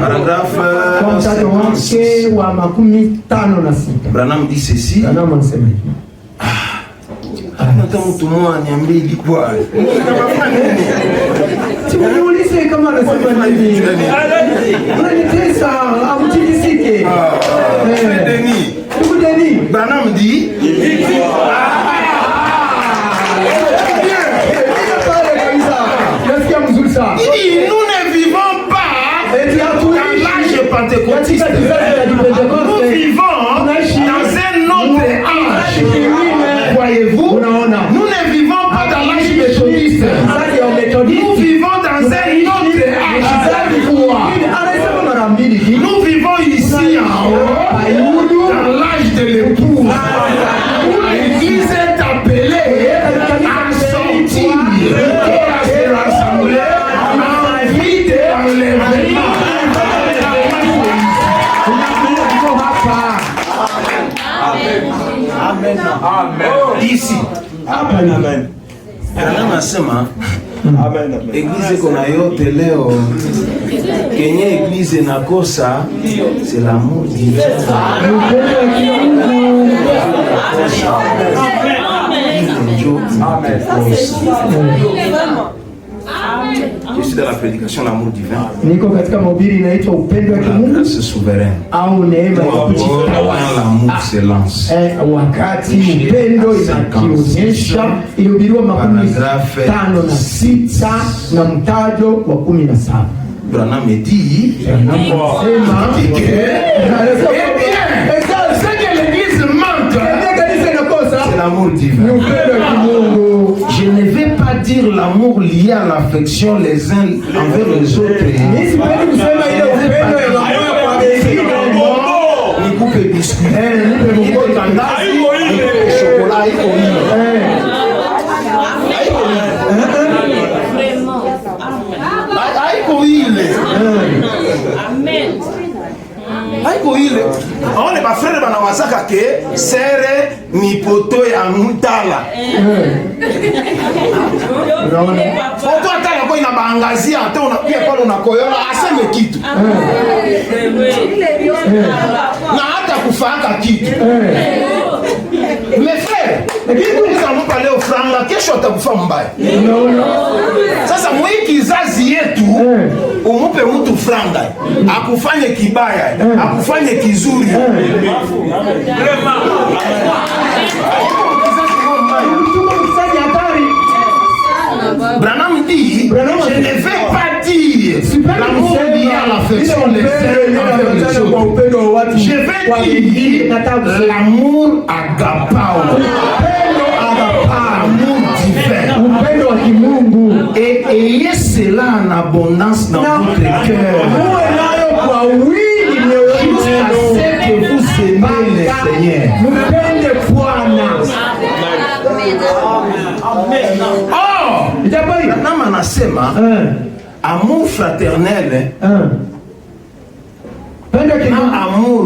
Paragraphe 56. Branham dit ceci. Branham dit il dit nous ne vivons pas dans l'âge pentecôtiste. Nous vivons dans un autre âge. Voyez-vous, nous ne vivons pas dans l'âge méthodiste. Nous vivons Amen. Ici. Amen. Branham anasema Église kuna yote leo kenye Église nakosa c'est l'amour divin. Je suis dans la prédication de l'amour divin. Niko katika mahubiri inaitwa upendo wa La Mungu grâce souveraine. au neema ya kujitawala. Quand l'amour se lance. Wakati upendo inakionyesha ilihubiriwa 56 na mtajo wa 17. Branham me dit que c'est l'amour divin. Je ne vais pas dire l'amour lié à l'affection les uns envers les autres. Ni coupe biscuit, ni tandazi, ni chocolat, haiko ile. Aone ba frère bana wasaka ke sere ni poto ya mtala. Poto atala kwa ina baangazia hata unapiga pale unakoyola aseme kitu. Na hata kufaka kitu. Mes frères, kitu kizampa leo franga kesho atakufa mbaya. Sasa mwiki kizazi yetu umupe mtu franga akufanye kibaya akufanye kizuri. Branham dit, je ne vais pas dire l'amour lié à l'affection les uns envers les autres. Je vais dire l'amour agapao, amour divin. Et ayez cela en abondance dans votre cœur. Jusqu'à ce que vous aimez le Seigneur. Oh! Branham anasema amour fraternel na amour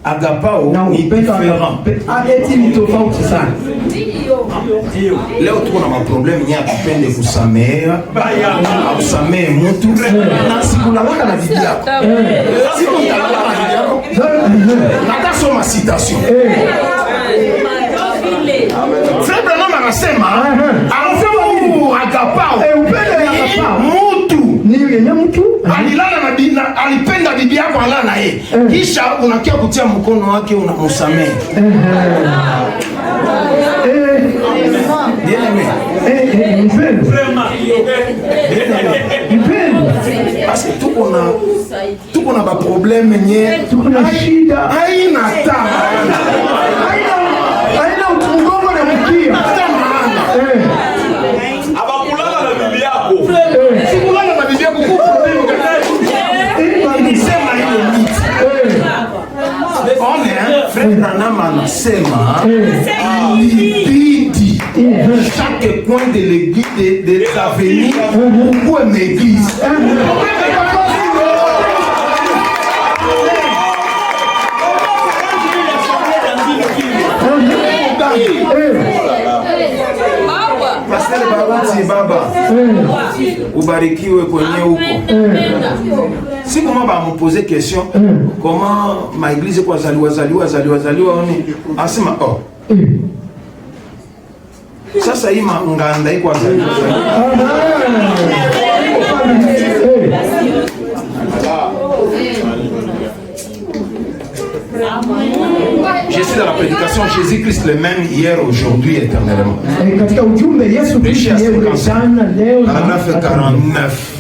agapao ni différent. Leo tuko na maproblemu nye atupende kusamea akusamee mtu na sikulalaka na bibi yako siku ntalala na bibi yako natasoma citation Frère Branham anasema amour agapao mtu alilala na bibi alipenda bibi yako alala na yeye kisha unakia kutia mkono wake unamusamea. Bien aimé. Parce que tuko na ba problème nye tuko na shida haina taa haina utungongo na mkia maana abakulala na bibi yako sikulala na bibi yako sema hiyo miti on Frère Branham anasema ilibidi chaque coin de l'église de l'avenir pour une église. Pastor Baruti baba ubarikiwe kwenye huko. Si comment va me poser question comment ma église kwa zaliwa oni asema oh sasa hii nganda iko zaliwa. Je suis dans la prédication Jésus-Christ le même hier, aujourd'hui, éternellement. Prêché à 49.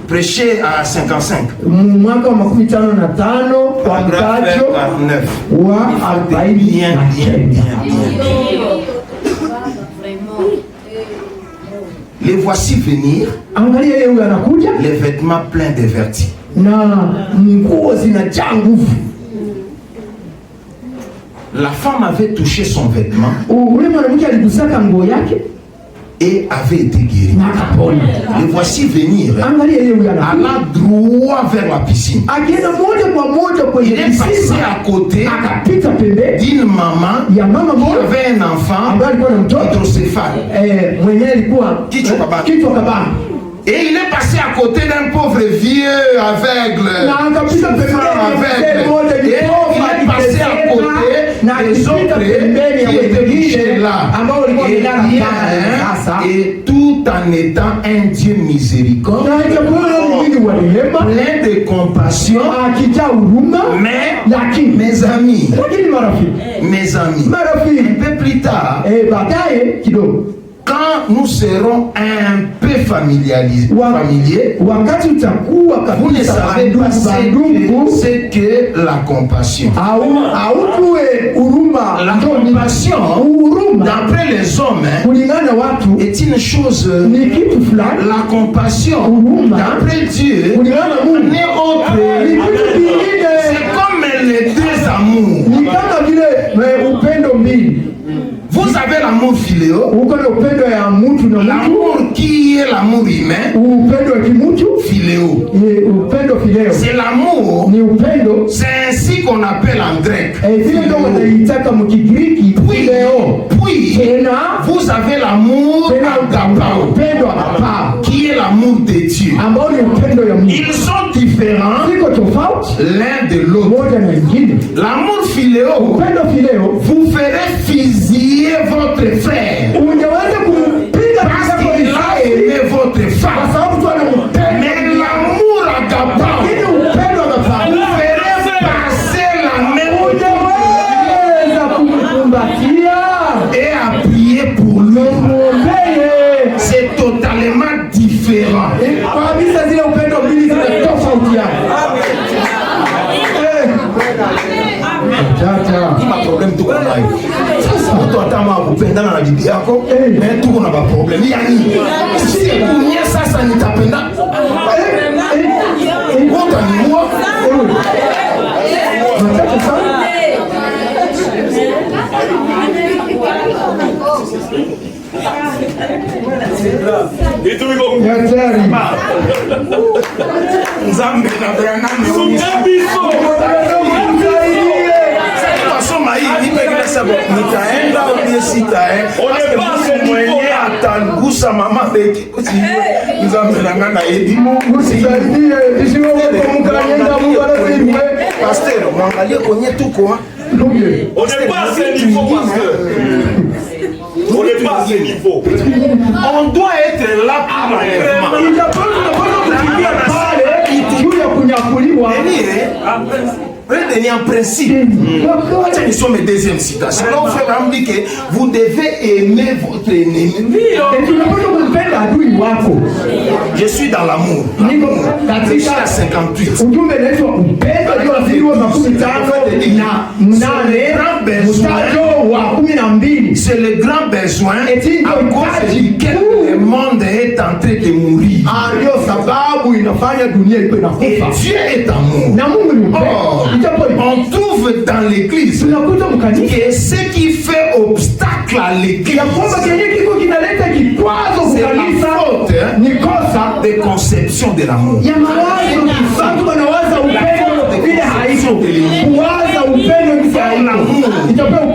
Prêché à 55. Bien. Les voici venir, les vêtements pleins de vertus. La femme avait touché son vêtement et avait été guéri. Le voici venir, allant droit vers la piscine. Il est passé à côté d'une maman qui avait un enfant hydrocéphale. Et il est passé à côté d'un pauvre vieux aveugle. Et il est passé à côté des autres qui étaient couchés là. Et tout en étant un Dieu miséricordieux, plein de compassion. Mais mes amis, un peu plus tard, quand nous serons un peu familiers, vous ne savez pas ce que la compassion. La compassion, d'après les hommes, est une chose. La compassion, d'après Dieu, n'est autre. C'est comme les deux amours. Vous avez l'amour philéo, l'amour qui est l'amour humain, philéo. C'est l'amour, c'est ainsi qu'on appelle en grec. Puis, vous avez l'amour agapao, qui est l'amour de Dieu. Ils sont différents l'un de l'autre. L'amour philéo vous ferez fusiller votre frère parce qu'il a aimé votre femme. Mais l'amour agapao vous ferez passer la main et appuyer pour lui. C'est totalement différent. Pas problème tout comme ça. Mtu atama kupendana na bibi yako, mais tu kuna problème. Yani si kunya sasa nitapenda. Wote ni moi. Nzambe na brangana. Nitaenda uliesita mwenye atangusa mama beki nzamenangana edi pasteur mwangalie kwenye tuko on n'est pas à ce niveau pasteur. On n'est pas à ce niveau. On doit être là pour l'enlèvement. Prenez un principe. Nous sommes deuxième citation. Donc, frère, dit que vous devez aimer votre ennemi. Je suis dans l'amour. Je suis à 58. C'est le grand besoin à cause duquel le monde est en train de mourir. Et Dieu est amour. Oh, on trouve dans l'église que ce qui fait obstacle à l'église, c'est la faute de conception de l'amour.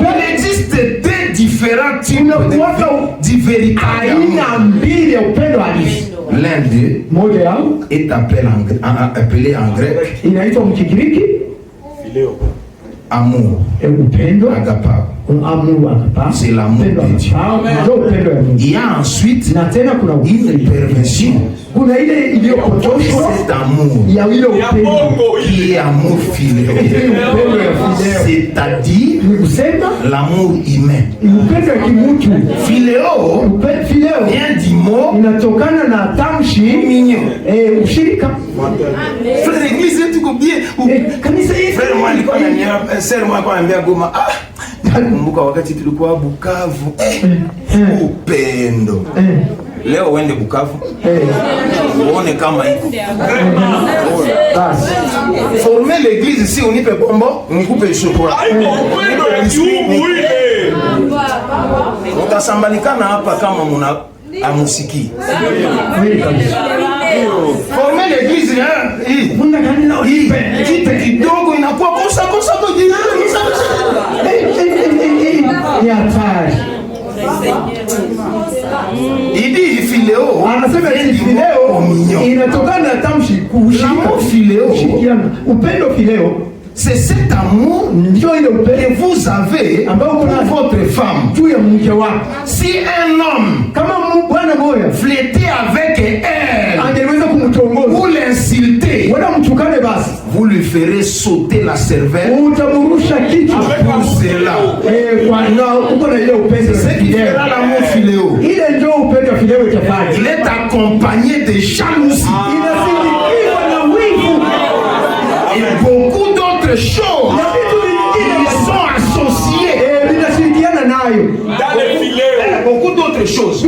Il existe deux différents types de véritables amour. L'un d'eux est appelé en grec amour, agapao. C'est l'amour de Dieu. Il y a ensuite une perversion. Cet amour qui est amour philéo, c'est-à-dire l'amour humain. Philéo vient du mot mignon. Frère, l'église est tout bien. Frère, moi, alikuwa Goma. Nakumbuka wakati tulikuwa Bukavu. Upendo. Leo uende Bukavu. Uone kama iko. Former l'église ici, unipe bombo, nikupe chocolat. Utasambalikana hapa kama à Moussiki. Former l'église, kidogo inakuwa kosa ni hatari. Idi fileo Anasema hii fileo inatokana na tamshi kushikiana. Upendo fileo, c'est cet amour que vous avez pour votre femme. Si un homme flirtait avec elle ou l'insulter, vous lui ferez sauter la cervelle pour cela. C'est ce qui fera l'amour filéo. Il est accompagné de jalousie et beaucoup d'autres choses qui sont associées. Dans les filets. Beaucoup d'autres choses.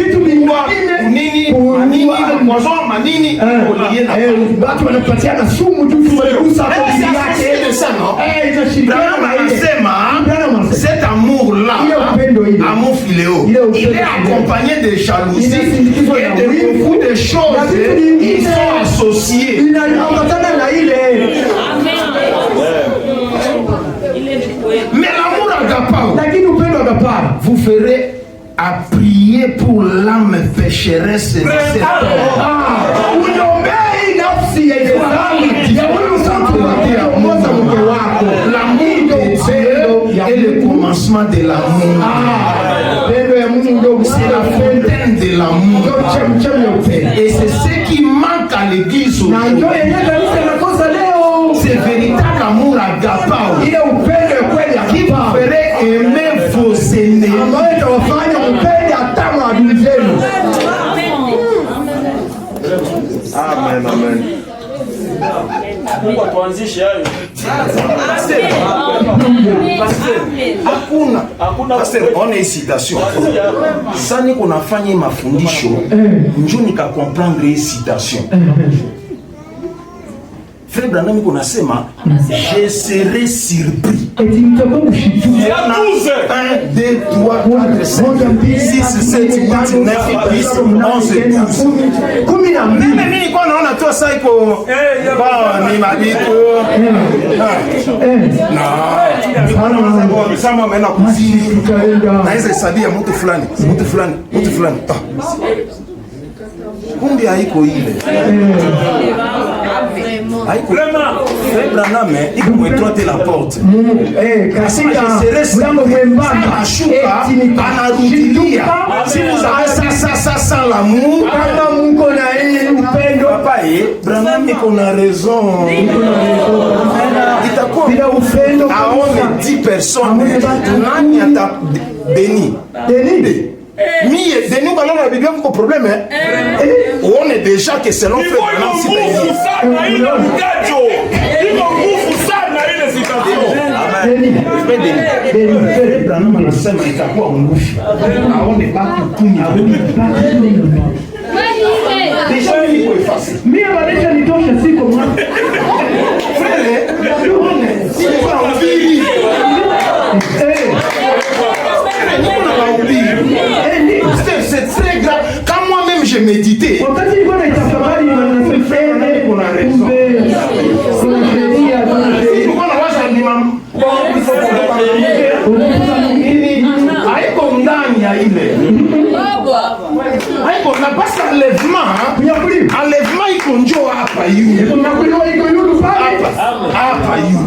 Cet amour-là, amour filéo, il est accompagné de jalousie et de beaucoup de choses qui sont associées. Mais l'amour agapao, vous ferez à prier pour l'âme pécheresse de cet homme. L'amour de Dieu est le commencement de l'amour. C'est la fontaine de l'amour. Et c'est ce qui manque à l'église aujourd'hui. C'est véritable amour agapao qui vous ferait aimer vos ennemis. Amen, amen. Mungu atuanzishe hayo. Hakuna pastor, on est citation. Sasa niko nafanya mafundisho njoo nikakomprendre hii citation. Frère Branham iko nasema je serai surpris. 1, 2, 3, 4, 5, 6, 7, 8, 9, 10, 11, 12. Mimi niko naona tu sasa iko ni mabiko. No. Sama mena kuzini. Naweza hesabia mtu fulani. Kumbe haiko ile. Haiko. Frère Branham, il faut étroiter la porte. Si vous avez ça sans l'amour, papa, Branham qu'on a raison. Aone 10 personnes. Nani ata béni. Mais de nous, dans la Bible, il y a un problème. On est déjà que selon Frère Branham, c'est béni. Branham anasema itakuwa ngufi. Aone baki kunya. Déjà il faut effacer. Mimi baadaye nitosha siko mwana. Frère, si tu as envie. C'est très grave. Quand moi-même j'ai médité. Wakati nilikuwa naitafakari na nasema kuna raison. Haiko ndani ya ile. Haiko na basi enlèvement iko njoo hapa yu. Hapa yu.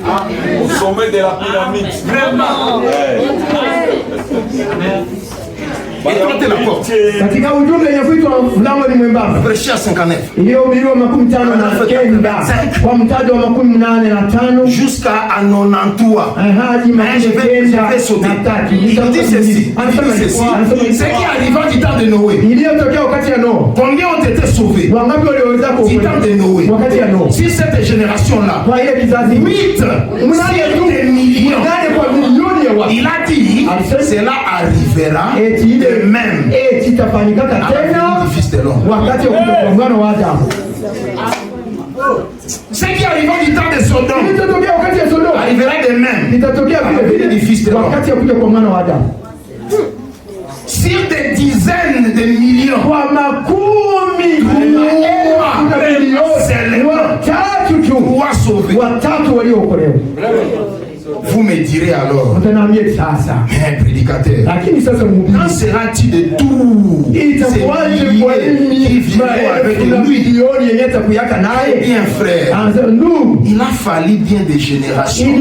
Au sommet de la pyramide. Vraiment. Étroitez la porte. Katika ujumbe inaitwa mlango ni mwembamba. Prêchez à 59. Iliyohubiriwa 59 kwa mtajo wa 85 jusqu'à 93. Hadi 93. Il dit ceci. Ce qui arriva du temps de Noé. Iliyotokea wakati ya Noa. Combien ont été sauvés? Wangapi waliweza kuokolewa? Du temps de Noé. Wakati ya Noa. Si cette génération là. Kwa ile kizazi 8 millions. Il a dit cela arrivera de même. Ce qui arriva du temps de Sodome arrivera de même. Si sur des dizaines de millions. Kwa makumi watatu waliokolewa. Vous me direz alors, prédicateur, quand sera-t-il de tous ces milliers qui viendront avec lui? Bien frère, il a fallu bien des générations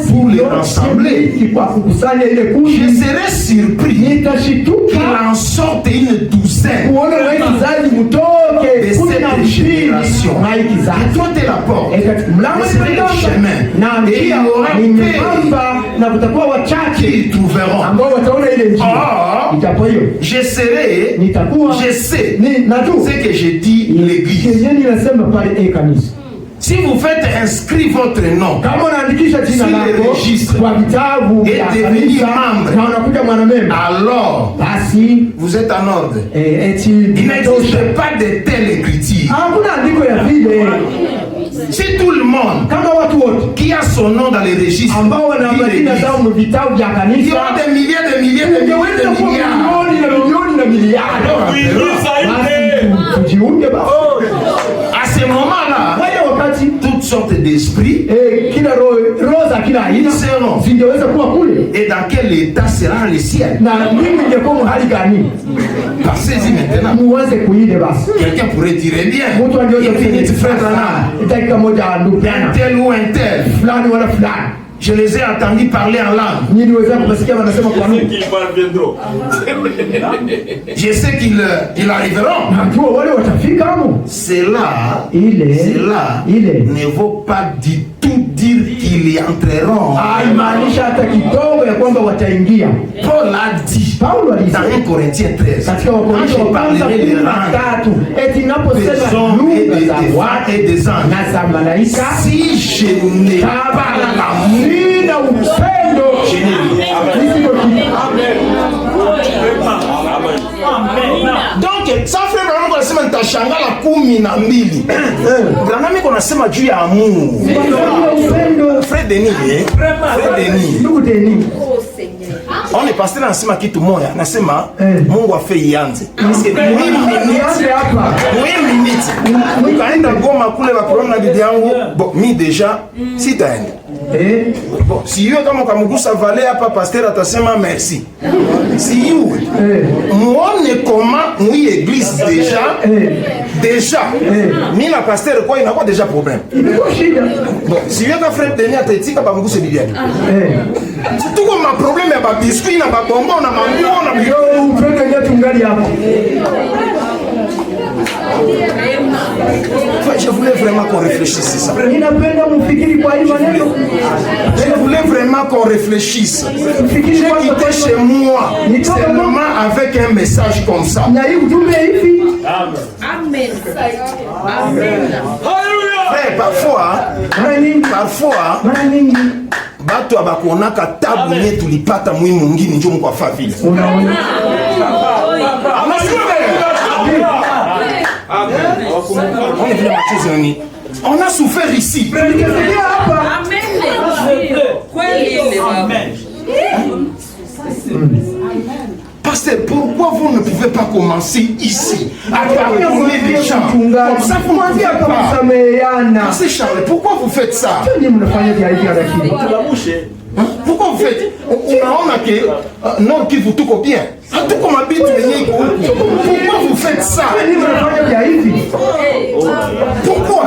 pour les rassembler. Je serais surpris qu'il en sorte une douzaine de cette génération. Et toi t'es la porte, et c'est le chemin. Et il y aura peu qui trouveront. Or, je sais ce que je dis l'église. Si vous faites inscrire votre nom sur les registres et devenir membre, alors vous êtes en ordre. Il n'existe pas de telle écriture. Si tout le monde qui a son nom dans les registres, il y aura des milliers de milliards. À ce moment-là, toutes sortes d'esprits seront. Et dans quel état sera le ciel? Passez-y maintenant. Quelqu'un pourrait dire, eh bien, un tel ou un tel, je les ai entendus parler en langue. Je sais qu'ils arriveront. Cela ne vaut pas du tout dire qu'ils y entreront. Paul a dit dans 1 Corinthiens 13, quand je parlerai des rangs, des hommes et des femmes et des anges, si je n'ai pas l'amour, donc ça fait vraiment qu'on sema nitashanga la 12 Branham qu'on sema juu ya amour. Frère Denis, on est pasteur nasema kitu moja, nasema Mungu afe ianze. Kaenda Goma kule wa corona bibi yangu, bon mi déjà sitaenda. Bon, si yo kama ukamugusa vale hapa pasteur atasema merci. Si you muone comment mwi église déjà mi na pasteur quoi il n'a pas déjà problème. Bon, si yo ka frère Denis atetika ba muguse bibi yangu. Tout comme ma problème ya ba biscuit na ba bonbon na mango na bio frère Denis tungali hapo. Je voulais vraiment qu'on réfléchisse ça. Je voulais vraiment qu'on réfléchisse. J'ai quitté chez moi seulement avec un message comme ça. Amen. Frère, parfois bato abakonaka tabu nye tulipata mwi mungini njo mkwa favile. On a souffert ici. Pasteur, pourquoi vous ne pouvez pas commencer ici à pardonner les gens? Comme ça, vous ne pouvez pas. Pasteur Charles, pourquoi vous faites ça? Pourquoi vous faites? On a que non qui vous touche bien. Tout comme habite. Pourquoi vous faites ça? Pourquoi?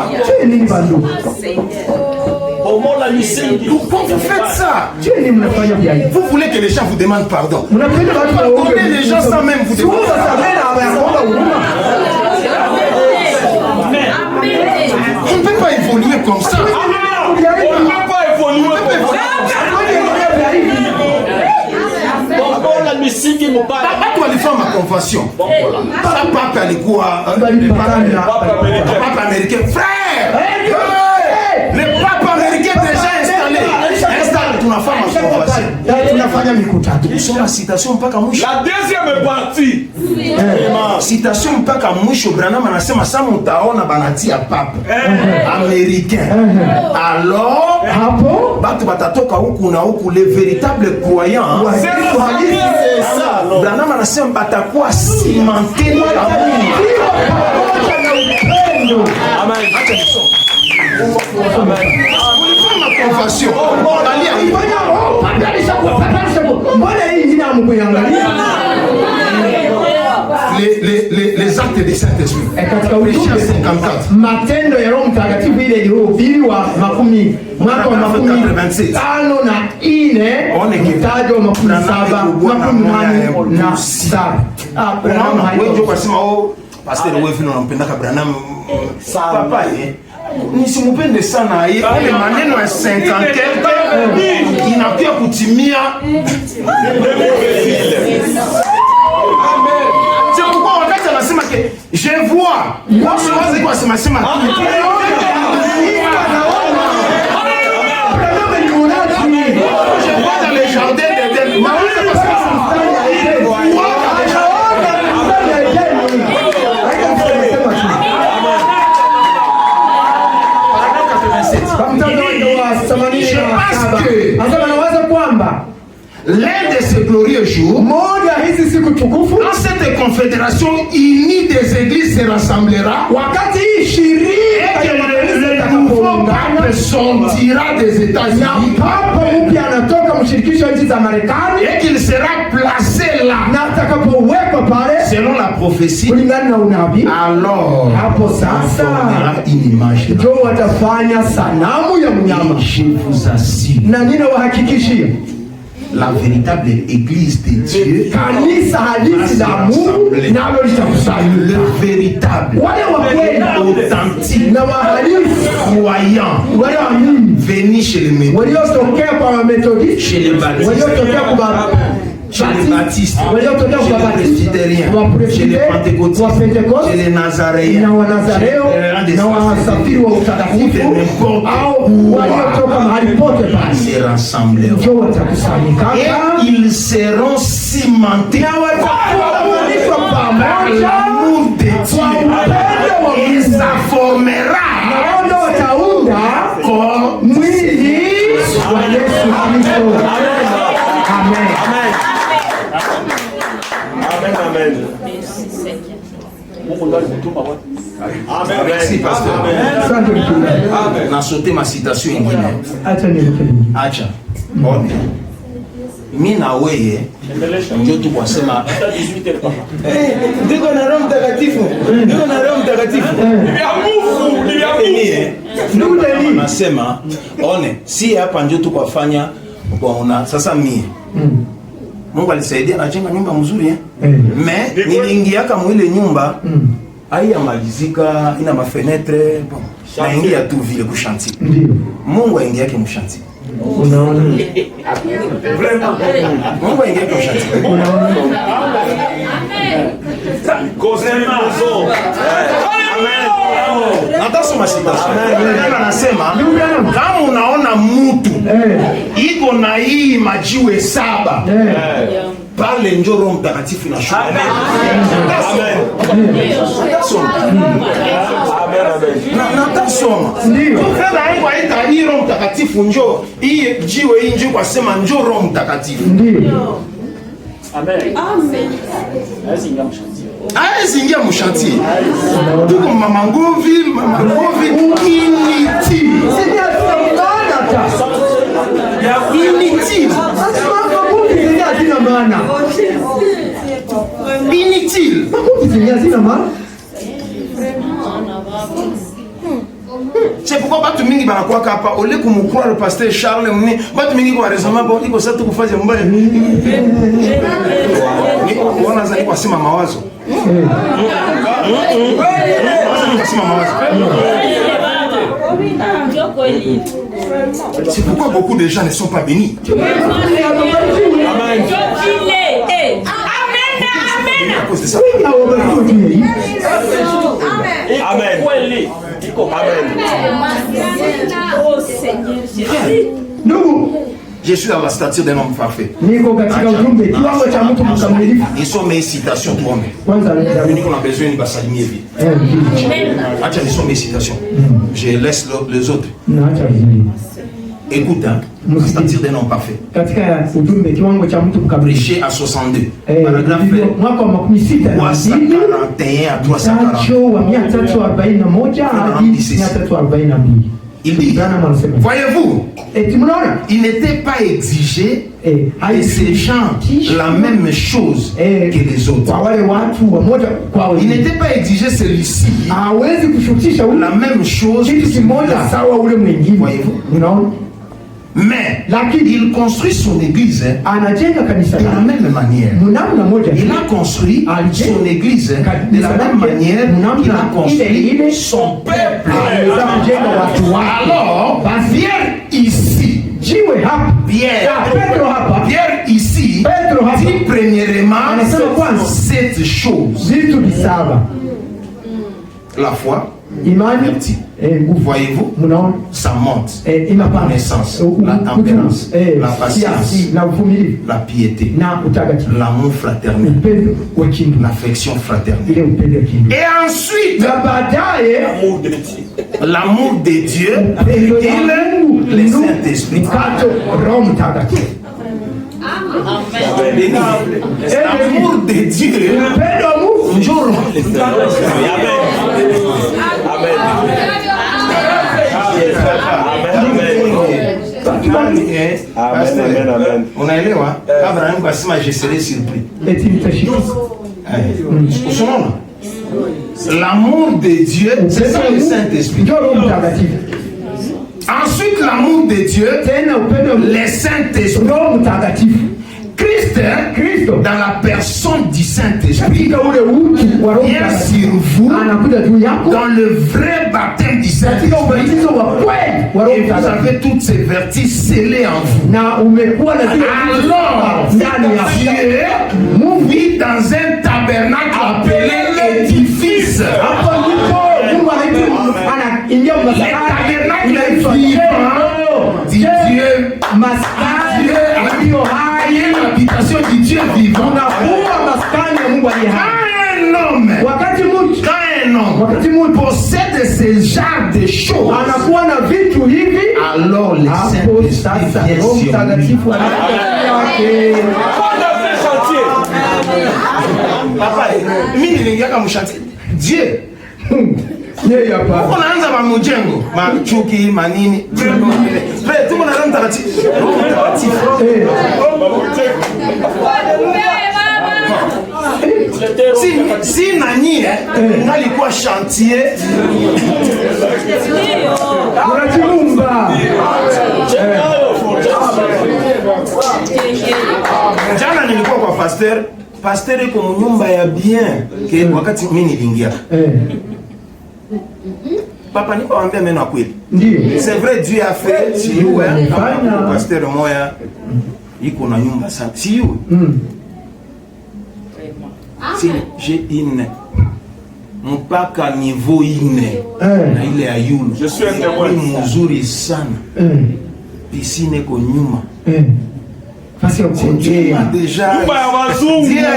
Pourquoi vous faites ça? Vous voulez que les gens vous demandent pardon? Pardonnez les gens sans même vous demander pardon. On ne peut pas évoluer comme ça. On ne peut pas évoluer. Watu walifanya makonvention. Papa alikuwa papa américain. Frère, le papa américain déjà installé. Tunafanya makonvention. kufanya mikutano. Kusoma citation mpaka mwisho. La deuxième partie. Citation mpaka mwisho. Branham anasema sasa mtaona banatia papa américain. Alors hapo batu batatoka huku na huku, les véritables croyants. C'est ça. Branham anasema batakuwa cimenté na Amen. acha nisome. Confession. Mbona hii ingine hamkuiangalia? Les actes du Saint-Esprit. Katika Péché ujumbe 54. matendo ya Roho Mtakatifu ile iliyohubiriwa mwaka wa 55 mtajo wa 57. Unaona wewe ndio unasema pastor wewe vile unampendaka Branham papa nisimupende sana yeye ile maneno ya 50 inakuwa kutimia. C'est pourquoi wakati anasema que je vois wasi wazi kwa sema je vois dans les jardins d'Éden. L'un de ces glorieux jours, dans cette confédération unie des églises se rassemblera, et que le nouveau pape sortira des États-Unis et qu'il sera placé là selon la prophétie. Alors on formera une image et je vous assure, la véritable église de Dieu, le véritable, authentique, croyant, venir chez les méthodistes, chez les baptistes, chez les baptistes, chez les presbytériens, chez les pentecôtistes, chez les nazaréens, se rassembleront et ils seront cimentés par l'amour de Dieu et ça formera comme Amen. Merci pasteur. On a sauté ma citation ingine. Acha. Mimi na wewe ndio tu kwasema ndiko na Roho Mtakatifu. Ndiko na Roho Mtakatifu. Nasema one si hapa ndio tu kwafanya kwa sasa mimi. Mungu alisaidia anajenga nyumba mzuri mais niliingiaka mwile nyumba haiyamalizika, ina mafenetre bon, naingia tu vile ku chantier. Mungu aingia yake mu chantier. Unaona? Mungu aingia yake mu chantier. Unaona? Amen. Natasoma citation. Anasema kama unaona mtu iko na hii majiwe 7 pale njo Roho Mtakatifu na shuka. Amen. Natasoma. Ndio. Kama haiko hii Roho Mtakatifu njo hii jiwe hii njo kwa sema njo Roho Mtakatifu. Ndio. Amen. Amen. Azingia mu chantier. Tuko mama ngovi inutile. Inutile. C'est pourquoi batu mingi banakuwa hapa ole kumukura le pasteur Charles mni batu mingi kwa raisonnement bon iko sasa tukufanya mbaya niko kuona zani kwa sima mawazo c'est pourquoi beaucoup de gens ne sont pas bénis. Amen. Nous, Je suis dans la stature d'un homme parfait. niko katika ujumbe kiwango cha mtu mkamilifu. Ils sont mes citations pour moi. Kwanza On a besoin de basalimie vite. Acha, ils sont mes citations. Je laisse les autres. naacha vizuri Écoute, hein, la stature d'un homme parfait. katika ujumbe kiwango cha mtu mkamilifu. Prêché à 62. Paragraphe Mwaka wa 341 à 340. mtacho wa 341 hadi 342. Il dit, voyez-vous, il n'était pas exigé de ces gens la même chose que les autres. Il n'était pas exigé celui-ci la même chose que celui-là. Voyez-vous? Mais il construit son église de la même manière. Il a construit son église de la même manière qu'il a construit son peuple. Alors, Pierre ici, Pierre ici dit premièrement cette chose. La foi, voyez-vous, ça monte. La connaissance, la tempérance, la patience, la piété, l'amour fraternel, l'affection fraternelle. Et ensuite, l'amour de Dieu et le Saint-Esprit. L'amour de Dieu. Unaelewa? Abraham kasema je serai surpris. L'amour de Dieu, c'est ça le Saint-Esprit. Ensuite, l'amour de Dieu, le Saint-Esprit. Christ, dans la personne du Saint-Esprit, vient sur vous dans le vrai baptême du Saint-Esprit. Et vous avez toutes ces vertus scellées en vous. Alors, Dieu vit dans un tabernacle appelé l'édifice. Le tabernacle vivant dit Dieu, l'habitation du Dieu vivant. Quand un homme possède ce genre de choses, alors le Saint-Esprit vient sur lui. Papa, Dieu. Unaanza mamujengo machuki manini tuko na Roho Mtakatifu. Si nani nalikuwa chantier jana nilikuwa kwa pasteur iko nyumba ya bien wakati mimi nilingia. Papa niko ambia meno kweli. C'est vrai, Dieu a fait si you kama pasteur moya iko na nyumba sana. Si you. Si j'ai une mpaka niveau ine na ile ya yulu. Je suis un témoin mzuri sana. Piscine ko nyuma. Parce que Dieu a déjà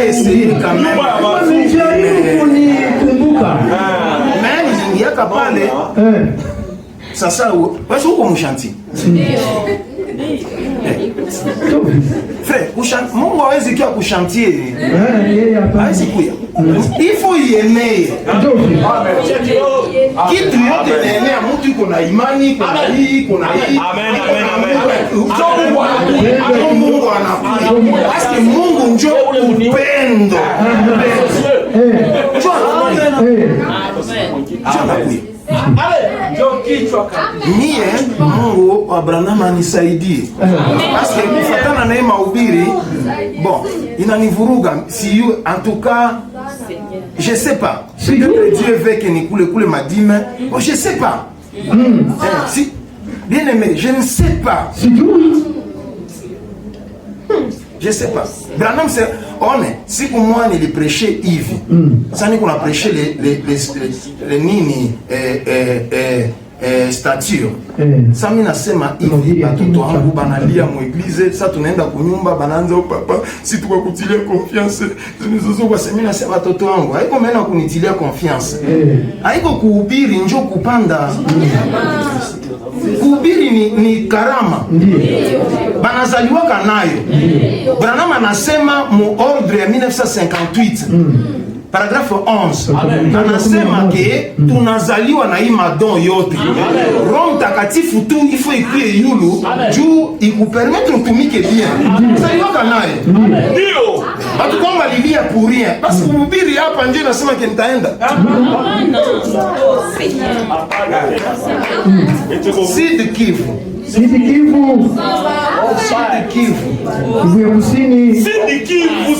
essayé quand même. Mais yaka pale sasa basi uko mshanti frère Mungu hawezi kia kushantie hawezi kuya il faut y aimer kitu yote naenea mtu iko na imani kuna hii amen Mungu anakuja basi Mungu njoo upendo mie Mungu Abraham anisaidie parce que kufatana na mahubiri bon inanivuruga si you en tout cas je sais pas peut-être Dieu veut que nikule madime bon je sais pas si bien aimé je ne sais pas je sais pas. Branham c'est si pour moi il prêchait Yves. Ça n'est qu'on a prêché les nini stature. Sasa mimi nasema hivi watoto wangu banalia mu eglise, sasa tunaenda kunyumba banaanza papa si tukakutilia confiance. Nizozo kwa sema nasema watoto wangu haiko maana kunitilia confiance. Haiko kuhubiri njoo kupanda. Kuhubiri ni karama. Banazaliwa nayo. Branham anasema mu ordre ya 1958. Paragraphe 11 anasema ke tunazaliwa na hii madon yote. Roho Mtakatifu tu ifo ikue yulu juu ikupermettre utumike bien. Zaliwa naye. Ndio. Batu kama lilia pour rien. Basi kuhubiri hapa nje nasema ke nitaenda. Sud Kivu. Sidi Kivu. Kivu ya kusini. Sidi Kivu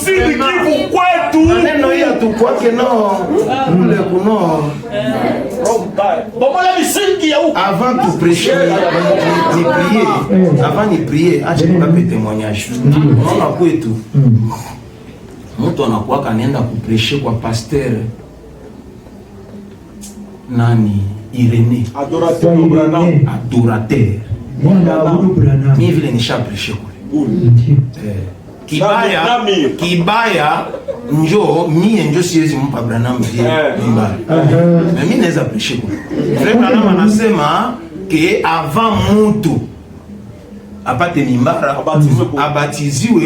kwetu. Neno hii atukwake no. Mule kuno. Bomola misingi ya huko. Avant de prêcher, ni prier. Avant de prier, acha nikupe témoignage. Unaona kwetu. Mtu anakuwa kanaenda kuprêcher kwa pasteur nani? Irene. Adorateur. Mimi vile nisha prêcher kule. Kibaya njo siwezi mpa Branham mbaya. Mais mimi naweza prêcher kule. Frère Branham anasema ke avant mtu apate mimbara abatiziwe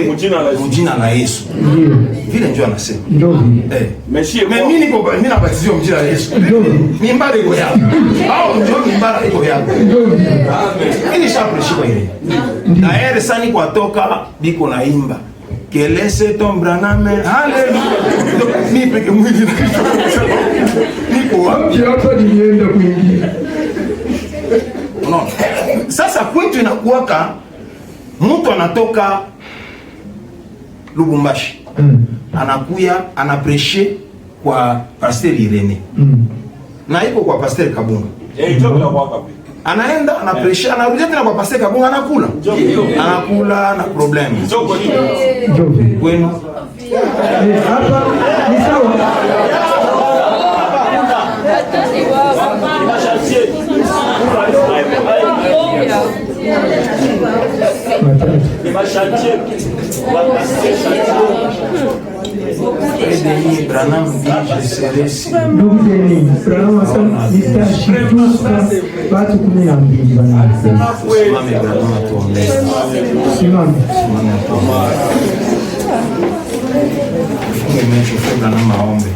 mjina la Yesu. Vile ndio anasema. Mais mimi nabatiziwa mjina la Yesu. Mimbara iko yako. Au ndio mimbara iko yako. Mimi nishaprêcher kwa ile. Daere sani kwa toka biko na imba. Kelese ton Branham. Haleluya. Mimi peke mwili na niko wapi hapa nienda kuingia. No. Sasa kwetu inakuwaka mtu anatoka Lubumbashi. Anakuya anaprêcher kwa pasteur Irene. Na iko kwa pasteur Kabunga. Anaenda anaprêcher anarudia tena kwa pasteur Kabunga anakula. Anakula na problem. Kwenu hapa ni sawa. Branham dit je serai si. Branham asema nitashituka watu 12 wanasema. Simame Branham atuombee. Simame. Branham aombe.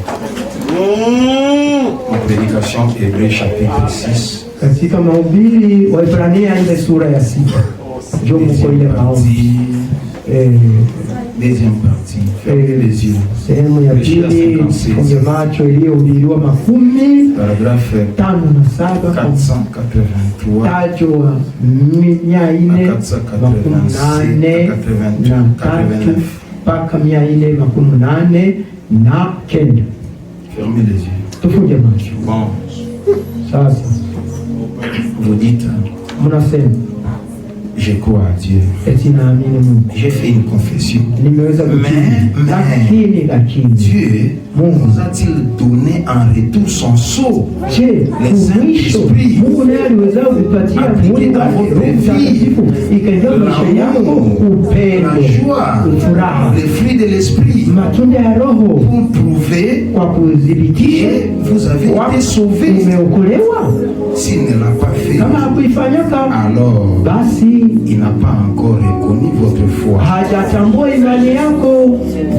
Ma prédication Hébreux chapitre 6. Katika mahubiri wa Ibrania ile sura ya 6. Ndio mko ile maombi. Deuxième partie. Fermez les yeux. Sehemu ya pili funge macho iliyohubiriwa 10 paragraphe 5 na 7 483 tajo wa 483 mpaka 489. Fermez les yeux. Tufunge macho. Bon. Sasa vous dites mnasema je crois à Dieu. J'ai fait une confession. Mais Dieu vous a-t-il donné en retour son sceau, les Saint-Esprits, appliqués dans votre vie, l'amour, la joie, les fruits de l'Esprit, pour prouver que vous avez été sauvés. S'il ne l'a pas fait, alors il n'a pas encore reconnu votre foi.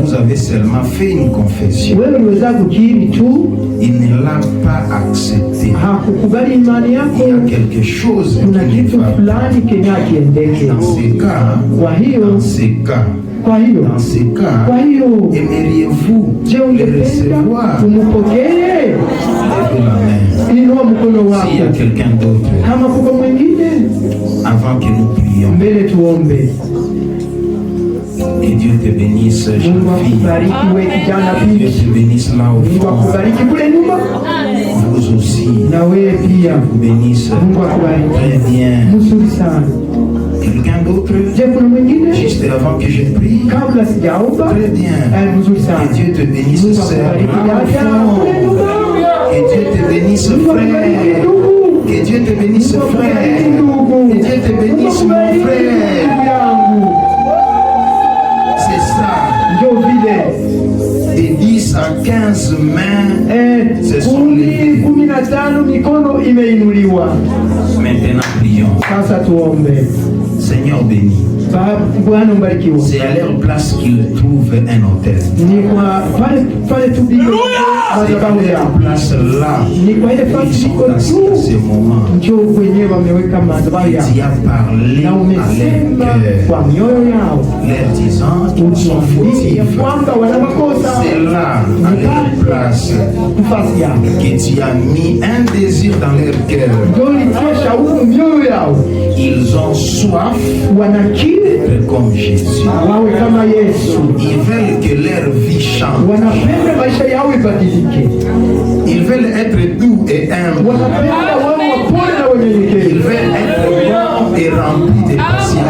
Vous avez seulement fait une confession. Il ne l'a pas accepté. Il y a quelque chose qui ne va pas. Dans ces cas, aimeriez-vous le recevoir? Levez la main. S'il y a quelqu'un d'autre, avant que nous prions, que Dieu te bénisse, jeune fille. Que Dieu te bénisse là au fond. Vous aussi, vous bénisse. Très bien. Quelqu'un d'autre? Juste avant que je prie. Très bien. Que Dieu te bénisse, sœur. Que Dieu te bénisse, frère. Que Que Dieu te bénisse, frère. Que Dieu te bénisse, mon frère. C'est ça. De 10 à 15 mains se sont levées. Maintenant, prions. Seigneur béni. C'est à leur place qu'ils trouvent un hôtel. C'est à leur place là. Ils sont assis à ce moment. Tu as parlé à leur cœur, leur disant qu'ils sont fautifs. C'est là, à leur place, que tu as mis un désir dans leur cœur. Ils ont soif comme Jésus. Ils veulent que leur vie change. Ils veulent être doux et humbles. Ils veulent être bons et remplis de patience.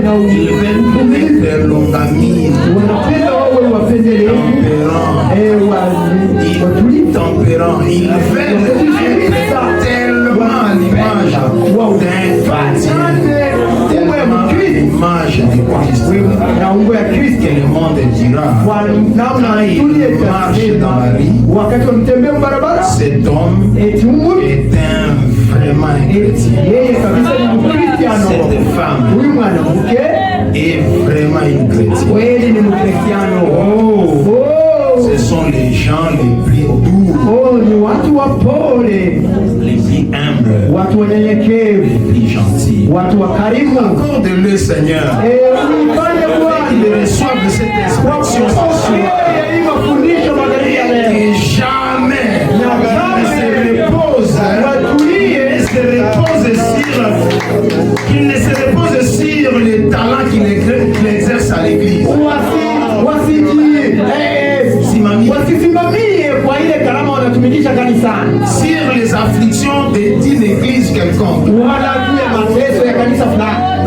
Ils veulent être longanime, tempérant. Ils veulent être tellement à l'image d'un chrétien, tellement à l'image de Christ que le monde dira. Quand il marche dans la rue, cet homme est vraiment un chrétien. Cette femme est vraiment une chrétienne. Ce sont les gens les plus doux, les plus humbles, les plus gentils. Accorde-le, Seigneur, qu'ils reçoivent cette instruction et jamais qu'il ne se repose sur les talents qu'il exerce à l'église. Sur les afflictions d'une église quelconque,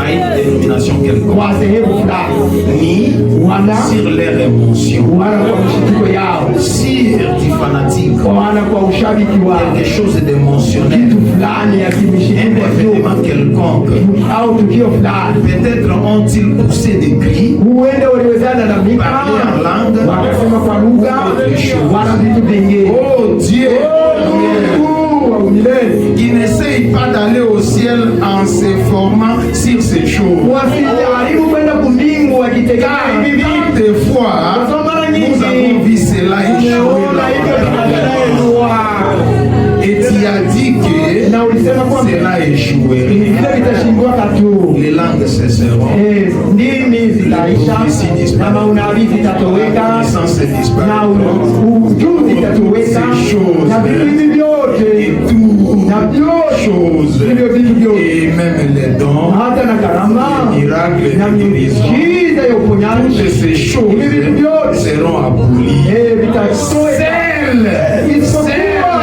à une dénomination quelconque, ni sur leurs émotions, sur du fanatique, quelque chose d'émotionnel, un événement quelconque. Peut-être ont-ils poussé des cris, parlé en langue, oh Dieu, qui n'essaye pas d'aller au ciel en se formant sur ces choses. Car des fois, nous avons vu cela échouer et tu as dit que cela échouerait. Les langues cesseront. La prophétie disparaîtra. La connaissance disparaîtra. Ces choses et toutes choses et même les dons, les miracles et les guérisons, toutes ces choses seront abolies.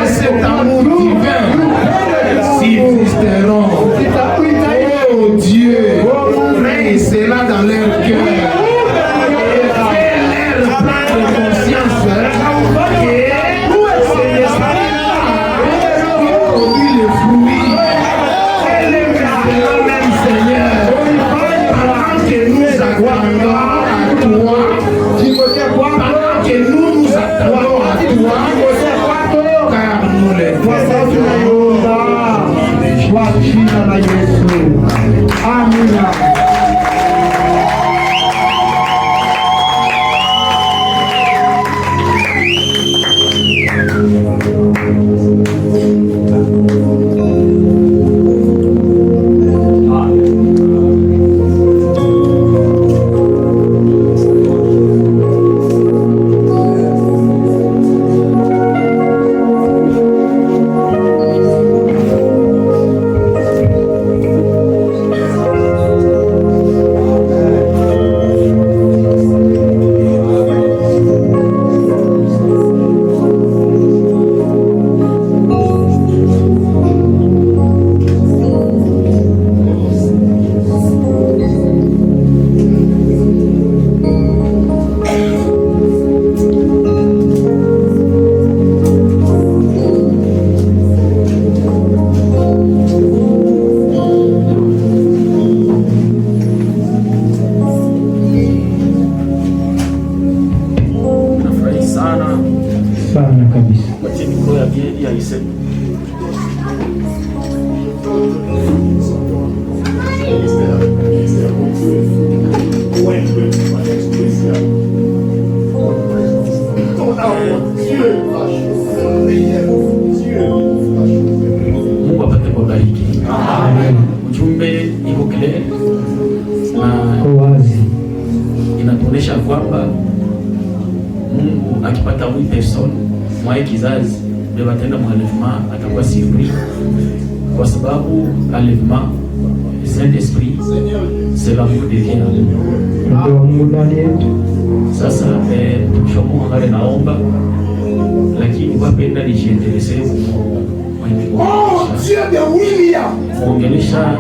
Cet amour divin subsisteront. Oh Dieu, règne cela dans leur cœur. Fais-leur prendre conscience que c'est l'esprit produit les fruits. Fais-les maintenant même, Seigneur, pendant que nous attendons à toi, pendant que nous nous attendons à toi. Ujumbe iko clear na wazi, inatuonesha kwamba Mungu akipata huyu person mwa kizazi ndio atenda mhalifma atakuwa surpris, kwa sababu alifma Saint-Esprit c'est l'amour de Dieu. ndio Mungu ndani yetu. Sasa mtumishomo ngale naomba, lakini wapenda nijiendeleze kuongelesha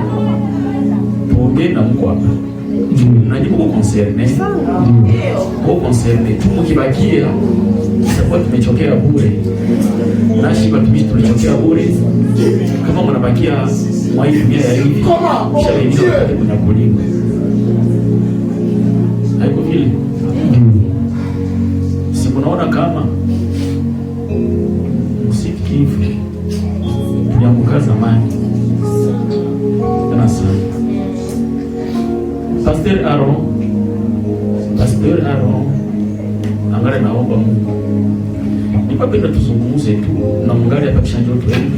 tuongee na Mungu hapa. Najibu concerne tu mkibakia itakuwa tumechokea bure, nashi watumishi tulichokea bure. Kama mnabakia mwa hii dunia ya hivi, kisha wengine wakati kunyakuliwa, haiko vile. Si kunaona kama msikivu tulianguka zamani tena sana. Pastor Aaron angare naomba Mungu nipapenda tuzungumuze tu na mungari hapa kisha njoo tuende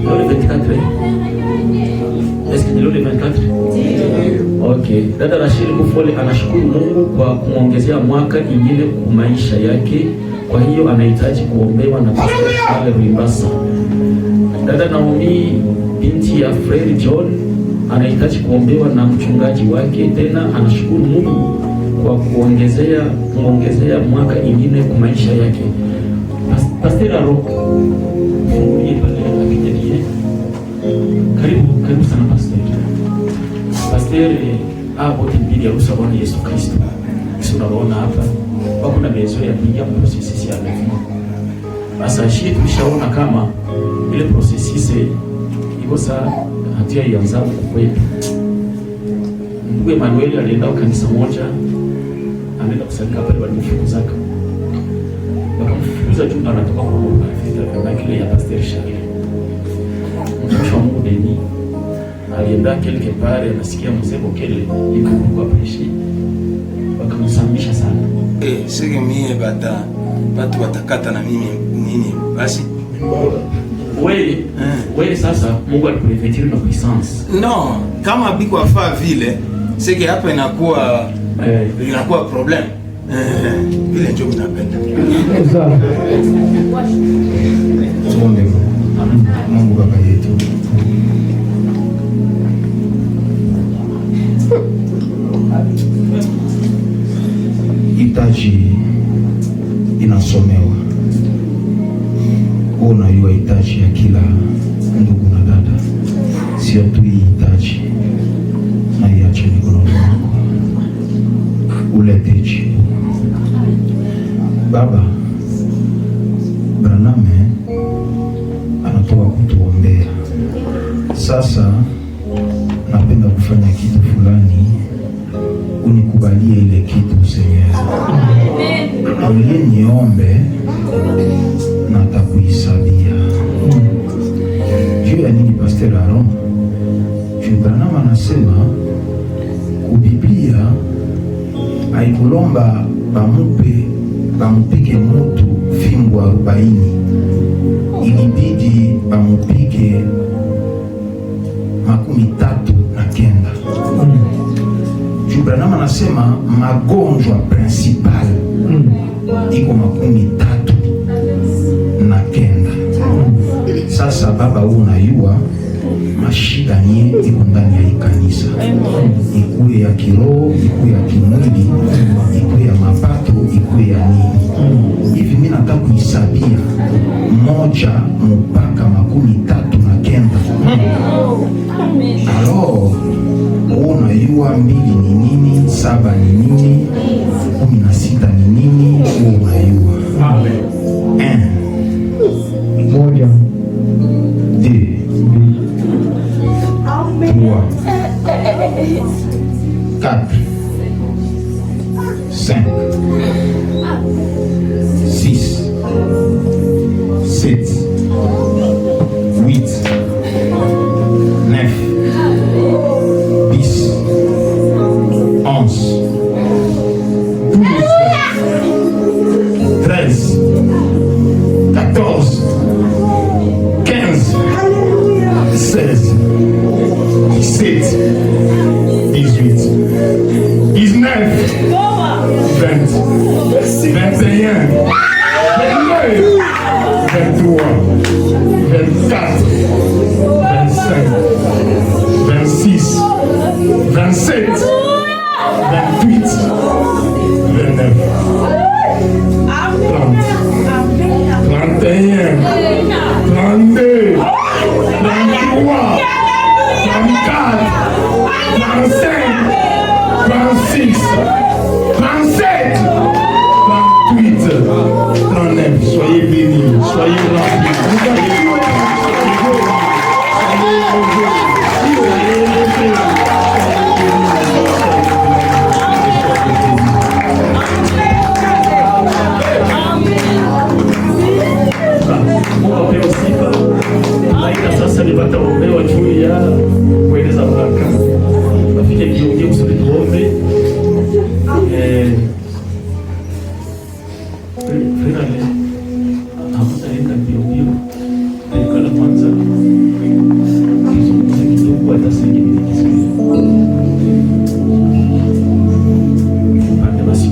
leo 24. Est-ce que leo 24? Okay. Dada Rashid Kufole anashukuru Mungu kwa kumwongezea mwaka ingine kwa maisha yake, kwa hiyo anahitaji kuombewa na Pastor Ale Rwimbasa. Dada Naomi binti ya Fred John anahitaji kuombewa na mchungaji wake, tena anashukuru Mungu kwa kuongezea mwaka ingine kwa maisha yake. Pastor Aro fungulie pale akijadie. Karibu sana Pastor. Pastor hapo tibidi ya ruhusa Bwana Yesu Kristo. Sisi tunaona hapa wako na mezo ya kuingia processes ya leo. Sasa shii tulishaona kama ile processes iko saa hatia ianza kwetu. Ndugu Emmanuel alienda kanisa moja, anaenda kusalika pale walimfukuzaka. Wakamfukuza tu anatoka kwa Mungu afika kama kile ya Pastor Shari. Mtumishi wa Mungu Deni alienda quelque part, anasikia mzee Bokele iko kwa preshi. Wakamsamisha sana. Sege mie batu watakata na mimi nini basi. Wewe sasa Mungu alikuletea na puissance. No, kama biko afaa vile, sege hapa inakuwa problem. Vile ndio ninapenda. Tuombe. Mungu Baba yetu. Hitaji inasomewa. Unajua hitaji ya kila ndugu na dada, sio tu hitaji na iache mikononi mwako, ulete jibu. Baba, Braname anatoka kutuombea. Sasa napenda kufanya kitu fulani, unikubalie ile kitu Señor. Ulie niombe na takuisabia. Juu ya nini Pastor Aaron? Juu Branham anasema kubiblia haikulomba bamupike mutu fimbo 40, ilibidi bamupike 39. Juu Branham anasema magonjwa principal iko 39. Sasa Baba, unayua mashida nye iko ndani ya kanisa, ikuwe ya kiroho, ikuwe ya kimwili, ikuwe ya mapato, ikuwe ya nini. Hivi mimi nataka kuisabia 1 mpaka 39. Alors unayua 2 ni nini, 7 ni nini, 16 ni nini, unayua. Amen. 1, 2, 3, 4, 5, 6, 7, 8, 9, 10, 11, 12, 13, 14, 17, 18, 19, 20, 21, 22, 23, 24, 25, 26, 27, 28, 29, 30, 31, 32, 33, 34, 35, 36, 37, 38, 39. Soyez bénis, soyez remplis. Mungu apewe sifa. Malaika sasa nipataombewa juu ya kueleza baraka. Nafike kiongea kusudi tuombe. Frere hamtaenda kiongea. Nikala kwanza. Tuzungumze kidogo hata sasa hivi nikisikia. Pande basi.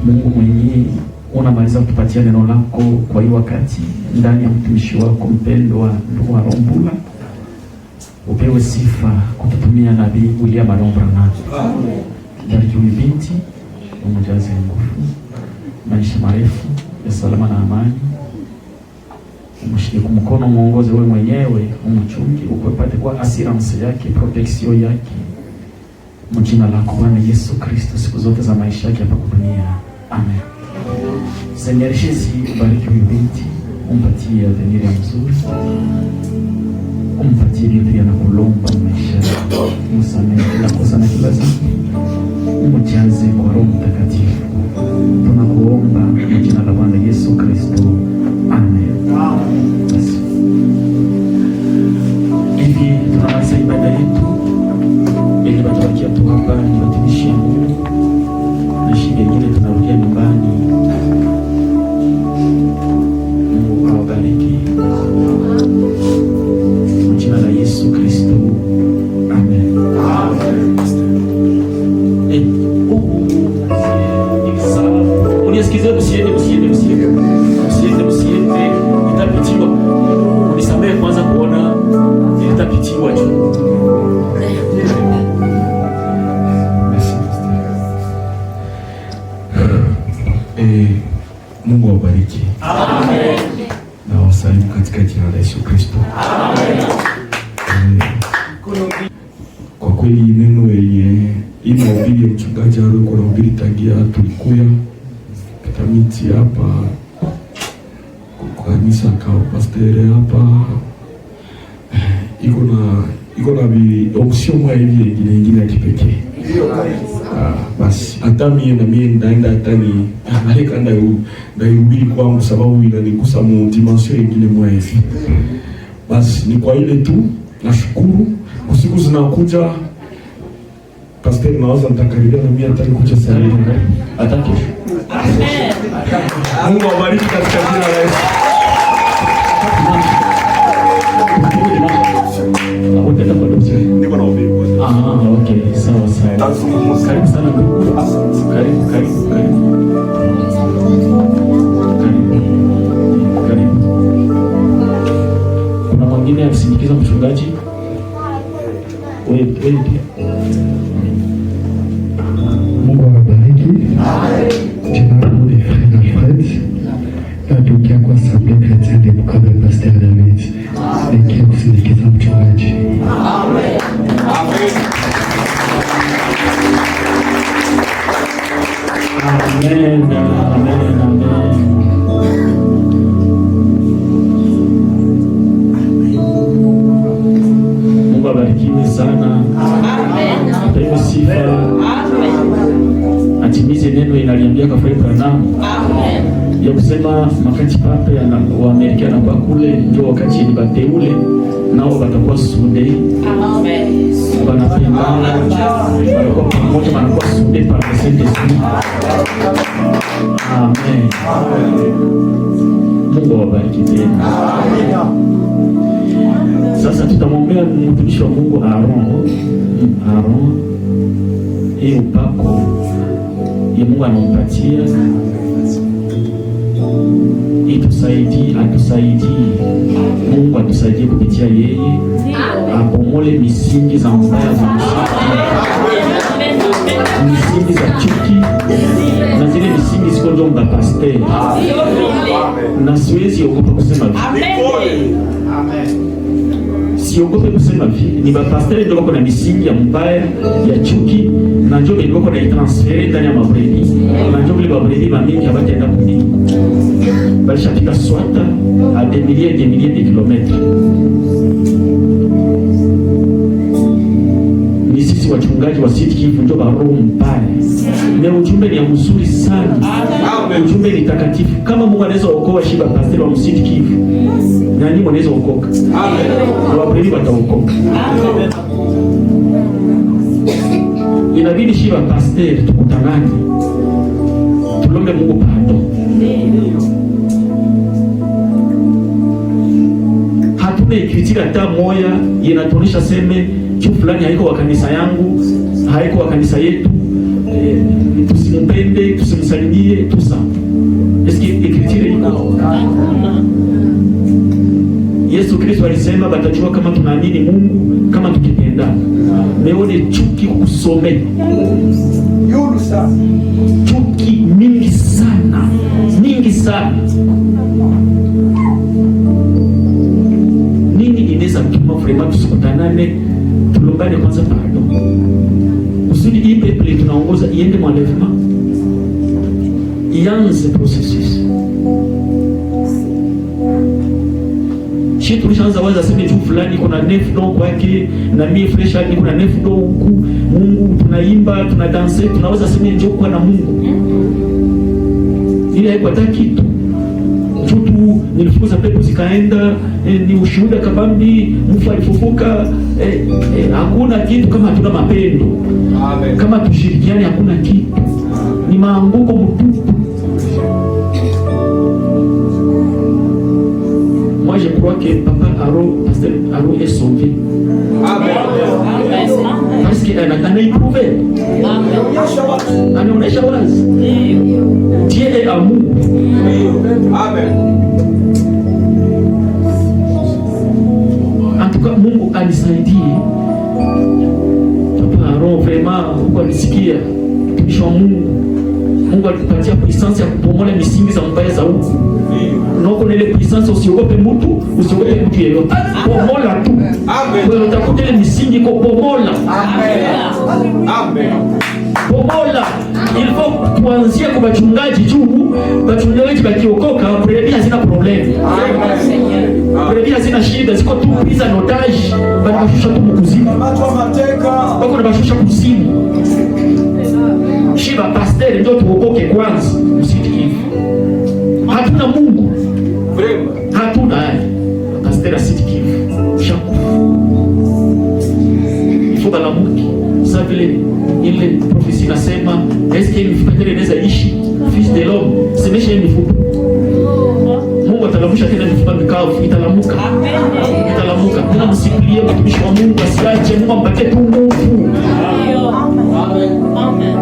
Mungu mwenyewe unamaliza kutupatia neno lako kwa hii wakati ndani ya mtumishi wako mpendwa ndugu Arombula. Upewe sifa kututumia nabii William Arombula. Amen. Bariki huyu binti, umjaze nguvu, maisha marefu ya salama na amani. Umshike mkono, muongoze wewe mwenyewe, umchunge, upate kwa assurance yake, protection yake. Mjina lako Bwana Yesu Kristo siku zote za maisha yake hapa dunia. Amen. Seigneur Jésus, bariki huyu binti, umpatie avenir ya mzuri, umpatie vile anakulomba maisha, msamehe na kosa na kila dhambi, umjaze kwa Roho Mtakatifu. Tunakuomba mjina la Bwana Yesu Kristo. Amen. Basi hivi tunamaliza ibada yetu, ili watabakia tu hapa ni watumishi wa Mungu, na shida nyingine tunarudia nyumbani. Mungu awabariki. Jina la Yesu Kristo. Amen. Unisikize, msiende. Itapitiwa. Unisamehe kwanza kuona itapitiwa juu. Mungu awabariki. Amen. Na wasalimu katika jina la Yesu Kristo. Amen. Kwa kweli neno yenye hii mahubiri ya mchungaji alikuwa anahubiri tangia tulikuya Kitamiti hapa kwa kanisa kwa pastor hapa, iko na bi option moja hivi nyingine ya kipekee. Basi hata mimi ndaenda hatani naika ndaihubiri kwangu sababu inanigusa mu dimension nyingine moja hivi. Basi ni kwa ile tu, nashukuru. Usiku zinakuja pastor, nawaza nitakaribia na mimi hatani kuja sana. Ataki. Amen. Mungu awabariki katika jina la Yesu. Niko na ubiri. Okay, sawa. Karibu sana ndugu. Karibu. Amen. Amen. Amen. Mungu abarikiwe sana. Amen. Apewe sifa. Amen. Atimize neno inaliambia Kafari Branham. Amen. Ya kusema makati pape wa Amerika anakuwa kule ndio wakati ni bateule nao watakuwa sude. Amen. Wanapendana. Wanakuwa pamoja, wanakuwa sude par le Saint-Esprit. Amen. Mungu awabariki tena. Sasa tutamwombea mtumishi wa Mungu Aaron. Hii upako ya Mungu anampatia atusaidie. Mungu atusaidie kupitia yeye, abomole misingi za mbaya za misingi za chuki na zile misingi ziko ndio mba pastor. Na siwezi ogopa kusema hivi. Siogope kusema hivi. Ni ba pastor ndio wako na misingi ya mbaya ya chuki na ndio ndio wako na transfer ndani ya mabredi. Na ndio vile mabredi mingi habataenda kuni. Balishafika swata a des milliers de kilomètres. Ni sisi wachungaji wa Sud Kivu ndio roho mbaya. Na ujumbe ni mzuri sana. Ujumbe ni takatifu. Kama Mungu anaweza okoa shiba pastor wa Sud Kivu, nani mwanaweza okoka? Amen. Wabredi wataokoka. Amen. Inabidi shiba pastor tukutanane. Tulombe Mungu pardon. Hatuna ikitika hata moya inatuonyesha seme kitu fulani haiko wa kanisa yangu, haiko wa kanisa yetu. Tusimpende, tusimsalimie, tusa. Eski ikritire iko? Yesu Kristo alisema batajua kama tunaamini Mungu kama tukipendana. Meone chuki kusome. Chuki mingi sana. Mingi sana. Nini inaweza kutuma vraiment tusikutanane, tulombane kwanza pardon. Kusudi hii peple tunaongoza iende mwalevema. Ianze processus. Shit tulishaanza waza sema juu fulani kuna nefdo kwake na mimi fresh hadi kuna nefdo huku. Mungu tunaimba, tunadanse, tunaweza sema njoo kwa na Mungu. Ile haipata kitu. Chutu nilifukuza pepo zikaenda, ni ushuhuda kabambi, mfu alifufuka, hakuna kitu kama hatuna mapendo. Amen. Kama tushirikiane hakuna kitu. Ni maanguko mtupu. Moi je crois que papa pasteur Aro est sauvé. Amen. Parce qu'il a éprouvé. Amen. Anaonesha wazi. Dieu est amour. Amen. En tout cas Mungu anisaidie. Papa Aro vraiment Mungu alisikia mtumishi wa Mungu. Mungu alikupatia puissance ya kupomola misingi za mbaya za huku. Noko nile puissance, usiogope mtu yeyote. Pomola tu. Amen. Wewe utakuta ile misingi kwa pomola. Amen. Amen. Pomola. Il faut kuanzia kwa wachungaji juu, wachungaji bakiokoka, prebi hazina problem. Amen. Prebi hazina shida, ziko tu pisa notage, banashusha tu kuzimu. Watu wa mateka. Wako na bashusha kuzimu. Shiba pastor ndio tuokoke kwanza, msikivu. Hatuna Mungu. Vrema. Hatuna pastor asikivu. Shaku. Ifoka na Mungu. Sasa vile ile profesi nasema, est-ce que mfadhili anaweza ishi? Fils de l'homme, semesha mifupa. Mungu atalamusha tena mifupa mikavu, italamuka. Amen. Italamuka. Kuna msikilie mtumishi wa Mungu asiache, Mungu ampatie tu nguvu. Amen. Amen.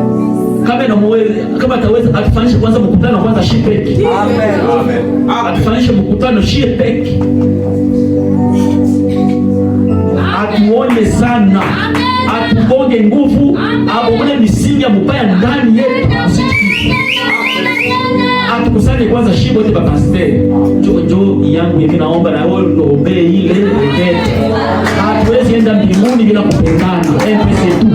Kama ataweza atufanyishe kwanza mkutano kwanza shipeki. Amen. Amen. Atufanyishe mkutano shipeki. Atuone sana. Atugonge nguvu, abomole misingi ya mbaya ndani yetu. Atukusanye kwanza shibo te pastor. Njoo yangu mimi naomba na wewe uombe ile ngete. Hatuwezi enda mbinguni bila kupendana. MPC tu.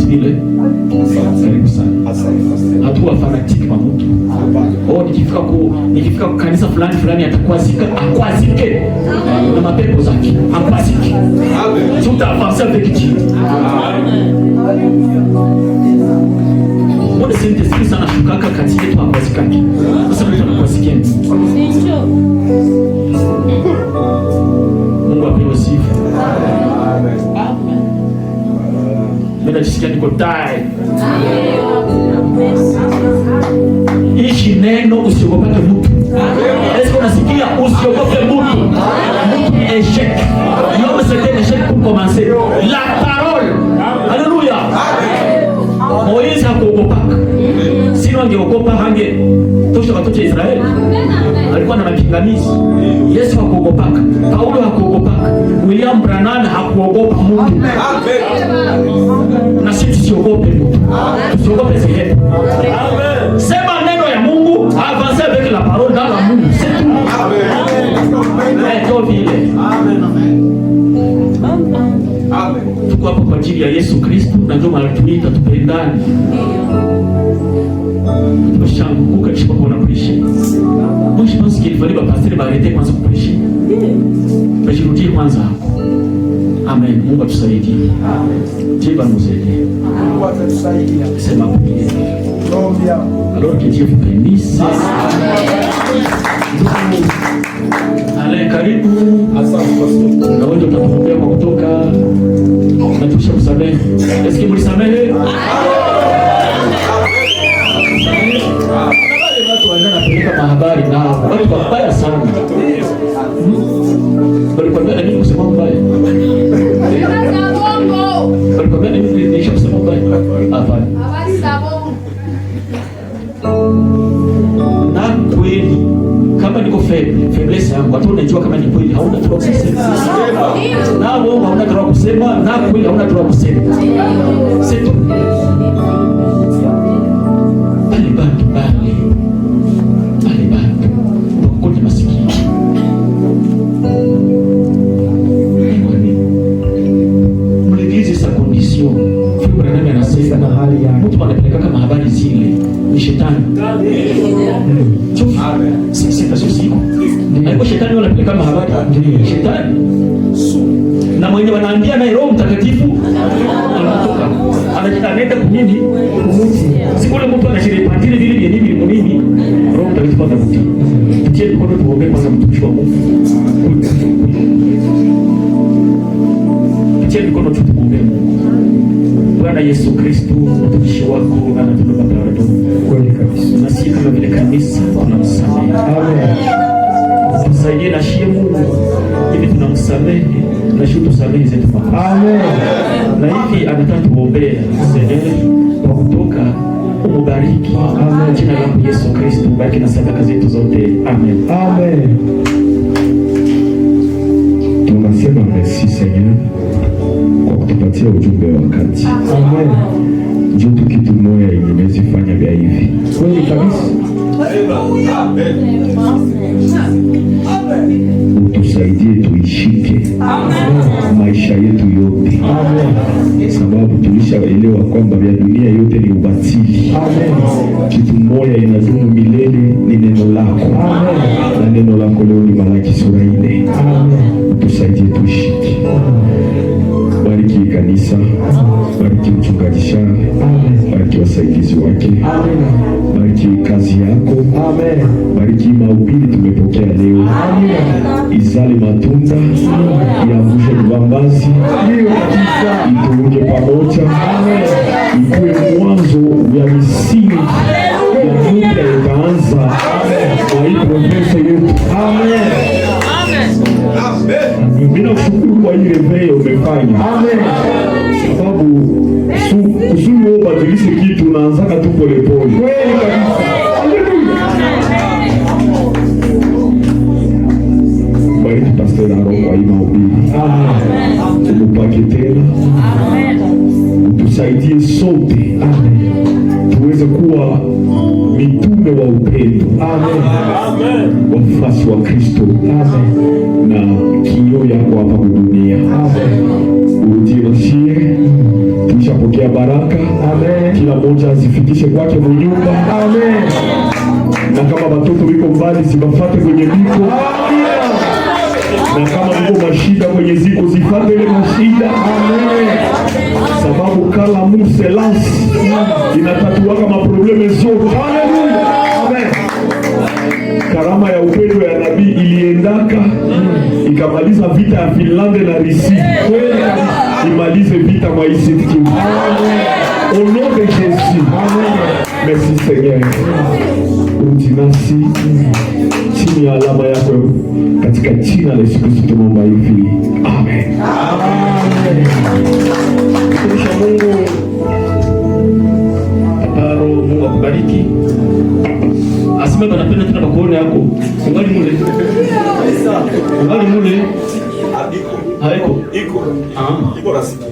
vile. Karibu sana. Hatuwa fanatiki wa mtu. Oh, nikifika kwa kanisa fulani atakwazika, akwazike. Na mapepo zake, akwazike. Tuta avancer avec Dieu. Mbona sisi sana shukaka kati yetu akwazikake. Sasa mtu anakwazike. Mungu apewe sifa. Mimi najisikia niko tayari. Ishi neno, usiogope mtu. Est-ce unasikia? Usiogope mtu. Mtu ni échec. L'homme c'était un échec pour commencer. La parole. Alléluia. Moïse hakuogopaka. Sino angeogopa hange tosha watoto wa Israeli. Alikuwa na mapingamizi. Yesu hakuogopaka. Paulo hakuogopaka. William Branham hakuogopa Mungu. Na sisi tusiogope Mungu. Tusiogope zile. Amen. Sema neno ya Mungu, avancer avec la parole dans la Mungu. C'est tout. Amen. Ndio vile. Amen. Tuko hapa kwa ajili ya Yesu Kristo na ndio maana tunaita tupendane. Tumeshanguka kisha kwa kuishi. Moi je pense qu'il fallait passer barrete kwanza kuishi. Bashirudie kwanza hapo. Amen. Mungu atusaidie. Amen. Dieu va nous aider. Mungu atatusaidia. Sema prière. Alors que Dieu vous bénisse. Amen. Ale karibu. Asante. Na wewe utatuombea kwa kutoka na tusha kusamehe. Est-ce que vous samehe? Watu wanapeleka mahabari nao. Watu wabaya sana. Walikwambia nini kusema mbaya? Walikwambia nini kusema mbaya? Hapana. Na kweli kama niko faiblesse yangu, watu wanajua kama ni kweli, hauna droit kusema. Na wao hauna droit kusema, na kweli hauna droit kusema. C'est tout. Bali kwa masikini. Mligize sa condition. Fibra nani anasema na hali ya mtu anapeleka kama habari zile ni shetani. Amen. Sisi tasosiko. Hapo shetani anapeleka kama habari ndio shetani. Na mwenye wanaambia na Roho Mtakatifu anatoka. Anaenda kunini? Sikule mtu anashiripatili vile vile munini. Roho Mtakatifu anavutia. Tutie mkono tuombe kwanza mtumishi wa Mungu. Tutie mkono tuombe Mungu. Bwana Yesu Kristo, mtumishi wako anatuomba pardon. Kweli kabisa. Na sisi kama vile kanisa tunamsamehe. Amen. Tusaidie na shie Mungu. Hivi tunamsamehe na shutu tusamehe zetu kwa. Amen. Na hivi anataka tuombea Seigneur kwa kutoka umubariki. Amen. Jina la Yesu Kristo bariki na sadaka zetu zote. Amen. Amen. Tunasema merci Seigneur kwa kutupatia ujumbe wa wakati. Amen. Njoo kitu moja inaweza fanya vya hivi. Kweli kabisa. Amen. Utusaidie tuishike. Amen. Maisha yetu yote. Amen. Sababu tulishaelewa kwamba vya dunia yote ni ubatili. Amen. Kitu moja inadumu milele ni neno lako. Amen. Na neno lako leo ni Malaki sura 4. Amen. Utusaidie tuishike. Bariki kanisa. Bariki mchungaji Shani. Bariki wasaidizi wake. Bariki kazi yako. Amen. Bariki mahubiri tumepokea leo. Amen. Izale matunda. Iangushe mvambazi. Ituunge pamoja. Amen. Ikuwe mwanzo ya misingi ya vita ikaanza kwa hii profesa yetu. Amen. Mimi nakushukuru kwa ile veo umefanya. Amen. Sababu kusudi wewe ubadilishe kitu unaanzaka tu pole pole. Kweli kabisa. Bariki pastor Aaron kwa hii mahubiri. Amen. Tumupake tena. Amen. Tusaidie sote. Amen. Tuweze kuwa mitume wa upendo. Amen. Amen. Wafuasi wa Kristo. Amen. Na kioo yako hapa dunia. Amen. Urudie Tulishapokea baraka. Amen. Kila mmoja azifikishe kwake mnyumba. Amen. Na kama watoto wiko mbali sibafate kwenye biko. Amen. Na kama mko mashida kwenye ziko zifate ile mashida. Amen. Sababu kala muselasi inatatuaka maprobleme zote. Haleluya. Amen. Karama ya upendo ya nabii iliendaka ikamaliza vita ya Finland na Russie. Imalize vita mwa ICT. Au nom de Jésus. Merci Seigneur. Utinasi chini ya alama yako katika jina la Yesu Kristo tunaomba hivi. Amen. Amen. Mungu Aparo, Mungu akubariki. Asema banapenda tena bakuone yako. Ungali mule. Ungali mule. Haiko. Iko. Iko rasikia.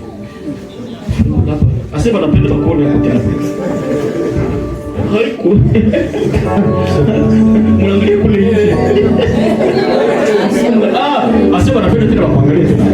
Asema banapenda bakuone yako tena. Haiko. Mwangalie kule nje. Asema banapenda tena bakuangalie tena.